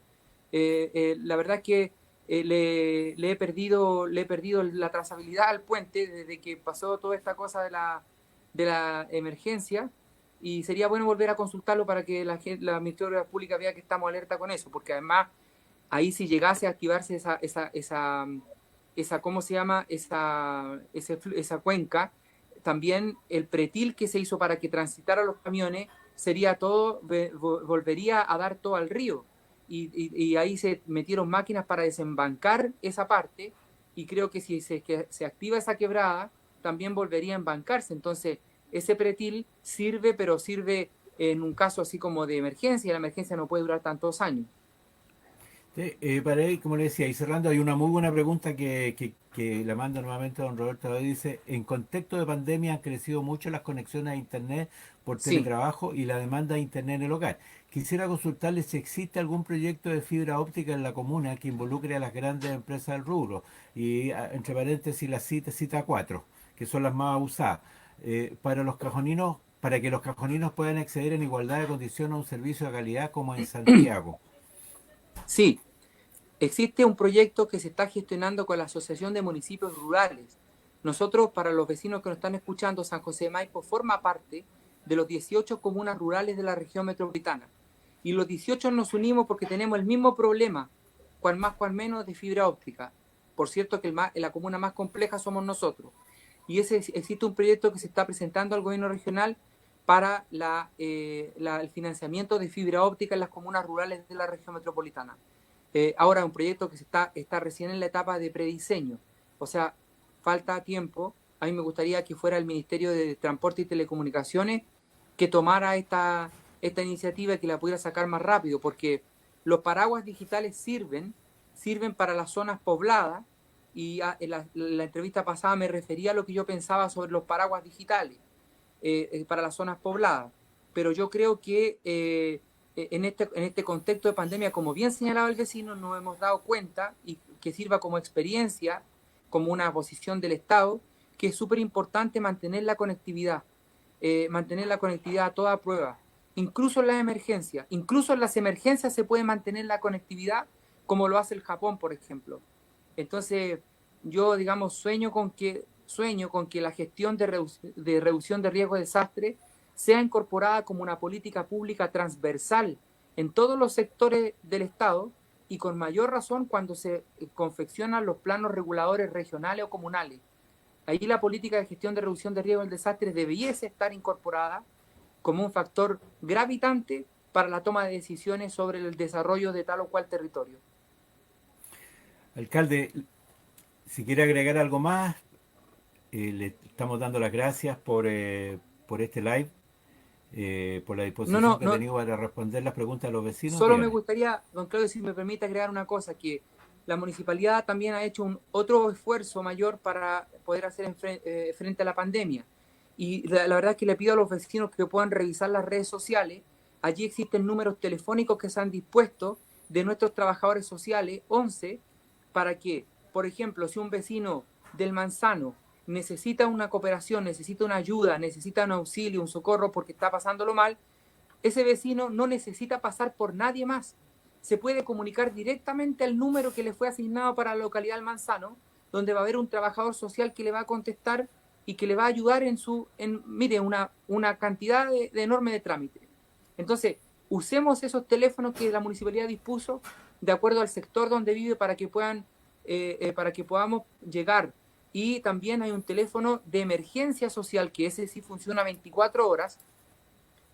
La verdad es que le he perdido la trazabilidad al puente desde que pasó toda esta cosa de la emergencia, y sería bueno volver a consultarlo para que la Ministerio Pública vea que estamos alerta con eso, porque además ahí si llegase a activarse esa ¿cómo se llama? Esa cuenca, también el pretil que se hizo para que transitaran los camiones sería todo, volvería a dar todo al río. Y ahí se metieron máquinas para desembancar esa parte, y creo que si se activa esa quebrada, también volvería a embancarse. Entonces, ese pretil sirve, pero sirve en un caso así como de emergencia, y la emergencia no puede durar tantos años. Sí, para ahí, como le decía, y cerrando, hay una muy buena pregunta que la mando nuevamente a don Roberto David. Dice, en contexto de pandemia han crecido mucho las conexiones a Internet por Sí, teletrabajo y la demanda de Internet en el hogar. Quisiera consultarle si existe algún proyecto de fibra óptica en la comuna que involucre a las grandes empresas del rubro. Y entre paréntesis, la cita 4, que son las más usadas. Para los cajoninos, para que los cajoninos puedan acceder en igualdad de condiciones a un servicio de calidad como en Santiago. sí. Existe un proyecto que se está gestionando con la Asociación de Municipios Rurales. Nosotros, para los vecinos que nos están escuchando, San José de Maipo forma parte de los 18 comunas rurales de la región metropolitana. Y los 18 nos unimos porque tenemos el mismo problema, cual más, cual menos, de fibra óptica. Por cierto que la comuna más compleja somos nosotros. Y existe un proyecto que se está presentando al gobierno regional para el financiamiento de fibra óptica en las comunas rurales de la región metropolitana. Ahora un proyecto que está recién en la etapa de prediseño, o sea, falta tiempo. A mí me gustaría que fuera el Ministerio de Transporte y Telecomunicaciones que tomara esta iniciativa y que la pudiera sacar más rápido, porque los paraguas digitales sirven para las zonas pobladas, y en la entrevista pasada me refería a lo que yo pensaba sobre los paraguas digitales para las zonas pobladas, pero yo creo que en este contexto de pandemia, como bien señalaba el vecino, nos hemos dado cuenta, y que sirva como experiencia, como una posición del Estado, que es súper importante mantener la conectividad a toda prueba, incluso en las emergencias se puede mantener la conectividad, como lo hace el Japón, por ejemplo. Entonces, yo, digamos, sueño con que la gestión de reducción de riesgo de desastre sea incorporada como una política pública transversal en todos los sectores del Estado, y con mayor razón cuando se confeccionan los planos reguladores regionales o comunales. Ahí la política de gestión de reducción de riesgo del desastre debiese estar incorporada como un factor gravitante para la toma de decisiones sobre el desarrollo de tal o cual territorio. Alcalde, si quiere agregar algo más, le estamos dando las gracias por este live, por la No, disposición no, que ha no, tenido para responder las preguntas de los vecinos. solo me Dígame. gustaría, don Claudio, si me permite agregar una cosa, que la municipalidad también ha hecho otro esfuerzo mayor para poder hacer frente a la pandemia. Y la verdad es que le pido a los vecinos que puedan revisar las redes sociales. Allí existen números telefónicos que se han dispuesto de nuestros trabajadores sociales, 11, para que, por ejemplo, si un vecino del Manzano necesita una cooperación, necesita una ayuda, necesita un auxilio, un socorro porque está pasándolo mal, ese vecino no necesita pasar por nadie más. Se puede comunicar directamente al número que le fue asignado para la localidad del Manzano, donde va a haber un trabajador social que le va a contestar y que le va a ayudar mire, una cantidad enorme de trámites. Entonces, usemos esos teléfonos que la municipalidad dispuso de acuerdo al sector donde vive para que podamos llegar. Y también hay un teléfono de emergencia social, que ese sí funciona 24 horas,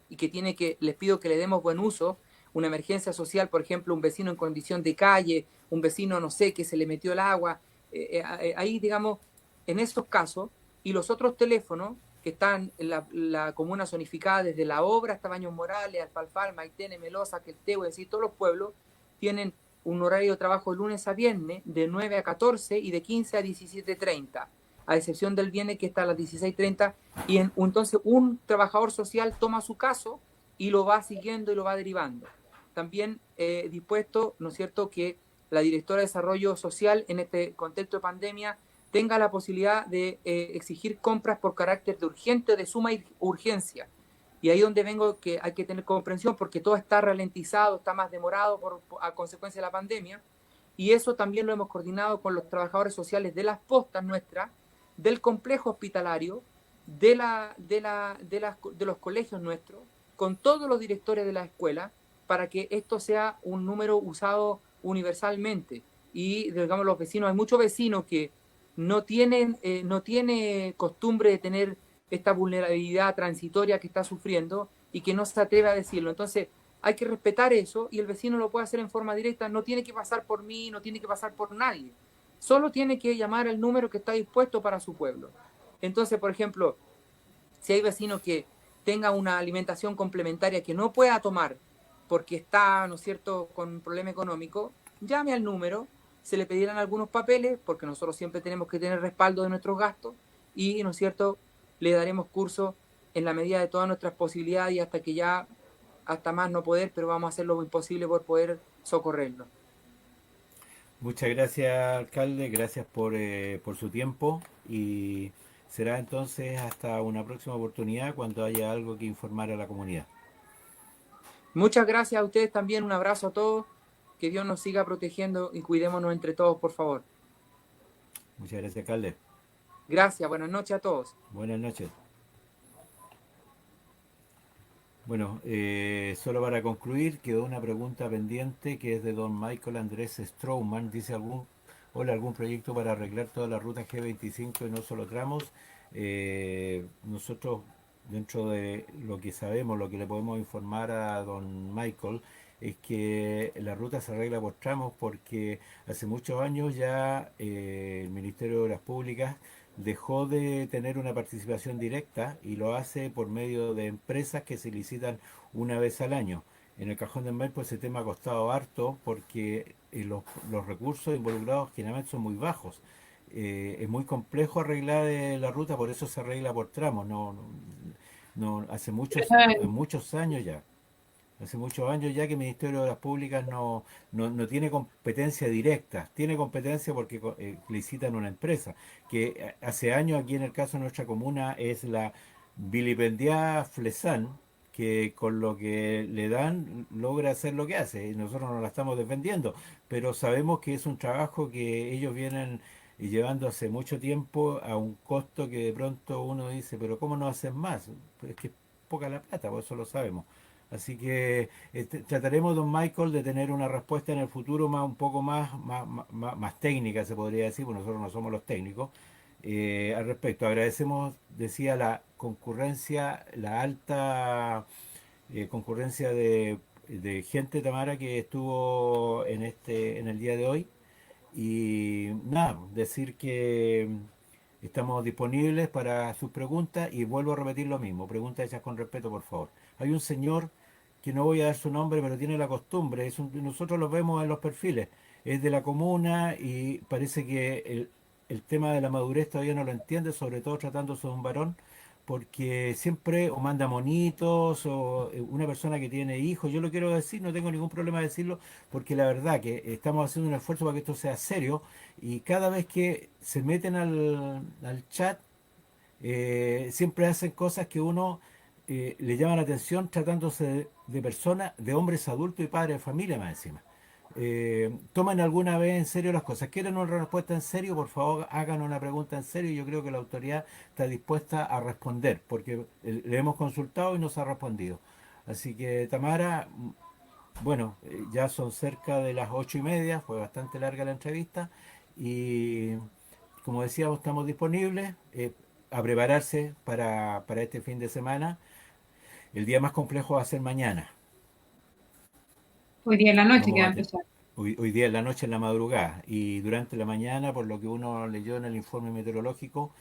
y les pido que le demos buen uso. Una emergencia social, por ejemplo, un vecino en condición de calle, un vecino, no sé, que se le metió el agua, ahí, digamos, en esos casos. Y los otros teléfonos que están en la comuna zonificada, desde La Obra hasta Baños Morales, Alfalfal, Maitene, Melosa, Queltehue, es decir, todos los pueblos tienen un horario de trabajo de lunes a viernes de 9 a 14 y de 15 a 17:30, a excepción del viernes que está a las 16:30, y entonces un trabajador social toma su caso y lo va siguiendo y lo va derivando. También dispuesto, ¿no es cierto?, que la directora de Desarrollo Social en este contexto de pandemia tenga la posibilidad de exigir compras por carácter de urgente, de suma urgencia. Y ahí donde vengo, que hay que tener comprensión porque todo está ralentizado, está más demorado a consecuencia de la pandemia. Y eso también lo hemos coordinado con los trabajadores sociales de las postas nuestras, del complejo hospitalario, de los colegios nuestros, con todos los directores de la escuela, para que esto sea un número usado universalmente. Y, digamos, los vecinos, hay muchos vecinos que no tiene costumbre de tener esta vulnerabilidad transitoria que está sufriendo y que no se atreve a decirlo. Entonces, hay que respetar eso, y el vecino lo puede hacer en forma directa, no tiene que pasar por mí, no tiene que pasar por nadie. Solo tiene que llamar al número que está dispuesto para su pueblo. Entonces, por ejemplo, si hay vecinos que tenga una alimentación complementaria que no pueda tomar porque está, ¿no es cierto?, con un problema económico, llame al número, se le pedirán algunos papeles, porque nosotros siempre tenemos que tener respaldo de nuestros gastos, y, ¿no es cierto?, le daremos curso en la medida de todas nuestras posibilidades y hasta que ya, hasta más no poder, pero vamos a hacer lo imposible por poder socorrerlo. Muchas gracias, alcalde, gracias por su tiempo y será entonces hasta una próxima oportunidad cuando haya algo que informar a la comunidad. Muchas gracias a ustedes también, un abrazo a todos, que Dios nos siga protegiendo y cuidémonos entre todos, por favor. Muchas gracias, alcalde. Gracias, buenas noches a todos. Buenas noches. Bueno, solo para concluir, quedó una pregunta pendiente que es de don Michael Andrés Strowman. Dice hola, algún proyecto para arreglar toda la ruta G25 y no solo tramos. Nosotros, dentro de lo que sabemos, lo que le podemos informar a don Michael, es que la ruta se arregla por tramos porque hace muchos años ya el Ministerio de Obras Públicas dejó de tener una participación directa y lo hace por medio de empresas que se licitan una vez al año. En el Cajón del Maipo ese tema ha costado harto porque los recursos involucrados generalmente son muy bajos. Es muy complejo arreglar la ruta, por eso se arregla por tramos. Hace muchos años ya. Hace muchos años ya que el Ministerio de Obras Públicas no tiene competencia directa, tiene competencia porque licitan una empresa, que hace años aquí en el caso de nuestra comuna es la vilipendiada Flesan, que con lo que le dan logra hacer lo que hace, y nosotros no la estamos defendiendo, pero sabemos que es un trabajo que ellos vienen llevando hace mucho tiempo a un costo que de pronto uno dice, pero ¿cómo no hacen más? Es que es poca la plata, por eso lo sabemos. Así que trataremos, don Michael, de tener una respuesta en el futuro un poco más técnica, se podría decir, porque nosotros no somos los técnicos. Al respecto, agradecemos, decía, la concurrencia, la alta concurrencia de gente, Tamara, que estuvo en el día de hoy. Y nada, decir que estamos disponibles para sus preguntas y vuelvo a repetir lo mismo, preguntas hechas con respeto, por favor. Hay un señor que no voy a dar su nombre, pero tiene la costumbre, nosotros lo vemos en los perfiles, es de la comuna y parece que el tema de la madurez todavía no lo entiende, sobre todo tratándose de un varón, porque siempre o manda monitos o una persona que tiene hijos, yo lo quiero decir, no tengo ningún problema de decirlo, porque la verdad que estamos haciendo un esfuerzo para que esto sea serio y cada vez que se meten al chat, siempre hacen cosas que uno le llama la atención tratándose de personas, de hombres adultos y padres de familia más encima. ¿Toman alguna vez en serio las cosas? ¿Quieren una respuesta en serio? Por favor, hagan una pregunta en serio y yo creo que la autoridad está dispuesta a responder, porque le hemos consultado y nos ha respondido. Así que, Tamara, bueno, ya son cerca de las 8:30, fue bastante larga la entrevista y como decíamos, estamos disponibles a prepararse para este fin de semana. El día más complejo va a ser mañana. Hoy día en la noche que Vamos va a a empezar. hoy día en la noche, en la madrugada y durante la mañana, por lo que uno leyó en el informe meteorológico,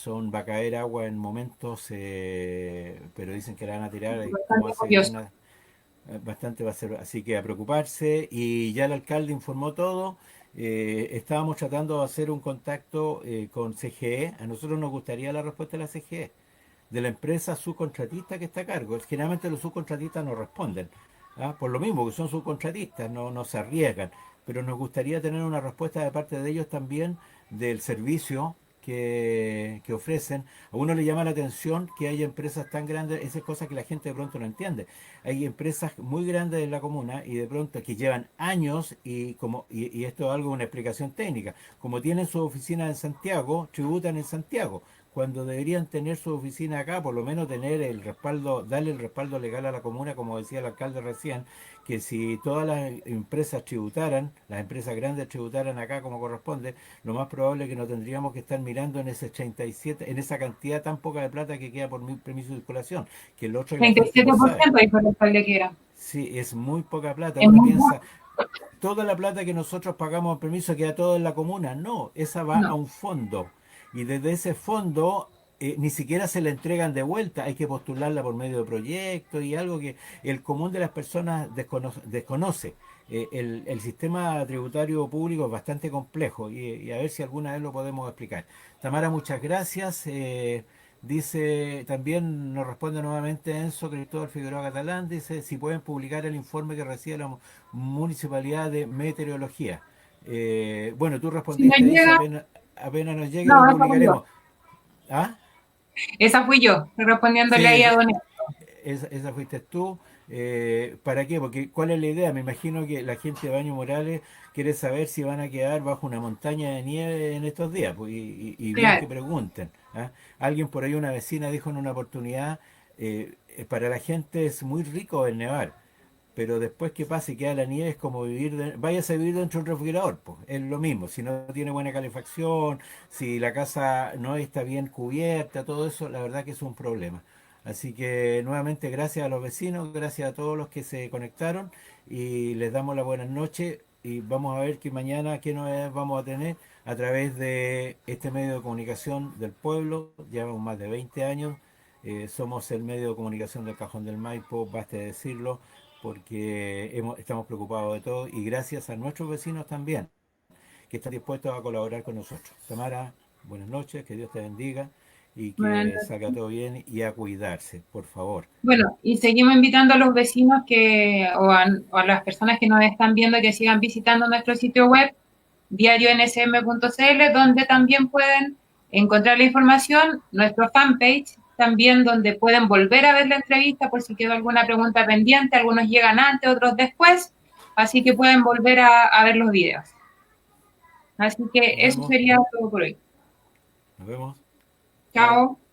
va a caer agua en momentos, pero dicen que la van a tirar, y como Bastante hace curioso. bastante va a ser, así que a preocuparse. Y ya el alcalde informó todo. Estábamos tratando de hacer un contacto con CGE. A nosotros nos gustaría la respuesta de la CGE, de la empresa subcontratista que está a cargo. Generalmente los subcontratistas no responden, ¿ah? Por lo mismo que son subcontratistas, no se arriesgan. Pero nos gustaría tener una respuesta de parte de ellos también del servicio que ofrecen. A uno le llama la atención que haya empresas tan grandes, esas cosas que la gente de pronto no entiende. Hay empresas muy grandes en la comuna y de pronto que llevan años y esto es algo, una explicación técnica. Como tienen su oficina en Santiago, tributan en Santiago cuando deberían tener su oficina acá, por lo menos tener el respaldo, darle el respaldo legal a la comuna, como decía el alcalde recién, que si todas las empresas tributaran, las empresas grandes tributaran acá como corresponde, lo más probable es que no tendríamos que estar mirando en ese 37, en esa cantidad tan poca de plata que queda por mi permiso de circulación, que lo otro que la gente no sabe. 37% dijo el alcalde que era. Sí, es muy poca plata. Es Uno muy bajo. piensa, toda la plata que nosotros pagamos en permiso queda todo en la comuna. No, esa va a No. un fondo. Y desde ese fondo ni siquiera se la entregan de vuelta. Hay que postularla por medio de proyectos y algo que el común de las personas desconoce. el sistema tributario público es bastante complejo y a ver si alguna vez lo podemos explicar. Tamara, muchas gracias. Dice, también nos responde nuevamente Enzo Cristóbal Figueroa Catalán, dice si pueden publicar el informe que recibe la Municipalidad de Meteorología. Bueno, tú Si nos respondiste, dice llega, apenas nos llegue lo no, esa fui yo. publicaremos. ¿Ah? Esa fui yo, respondiéndole Sí, ahí a Don. esa fuiste tú. ¿Para qué? Porque ¿cuál es la idea? Me imagino que la gente de Baño Morales quiere saber si van a quedar bajo una montaña de nieve en estos días, pues, y bien que Claro, pregunten. ¿Ah? Alguien por ahí, una vecina dijo en una oportunidad, para la gente es muy rico el nevar, pero después que pase y queda la nieve es como váyase a vivir dentro de un refrigerador, pues, es lo mismo, si no tiene buena calefacción, si la casa no está bien cubierta, todo eso, la verdad que es un problema. Así que nuevamente gracias a los vecinos, gracias a todos los que se conectaron y les damos la buenas noches y vamos a ver que mañana qué novedades vamos a tener a través de este medio de comunicación del pueblo. Llevamos más de 20 años, somos el medio de comunicación del Cajón del Maipo, baste decirlo, porque estamos preocupados de todo y gracias a nuestros vecinos también, que están dispuestos a colaborar con nosotros. Tamara, buenas noches, que Dios te bendiga y que bueno, salga todo bien y a cuidarse, por favor. bueno, y seguimos invitando a los vecinos o a las personas que nos están viendo que sigan visitando nuestro sitio web, diarionsm.cl, donde también pueden encontrar la información, nuestro fanpage, también donde pueden volver a ver la entrevista por si quedó alguna pregunta pendiente, algunos llegan antes, otros después, así que pueden volver a ver los videos. Así que Nos eso vemos, sería todo por hoy. nos vemos. Chao. Chao.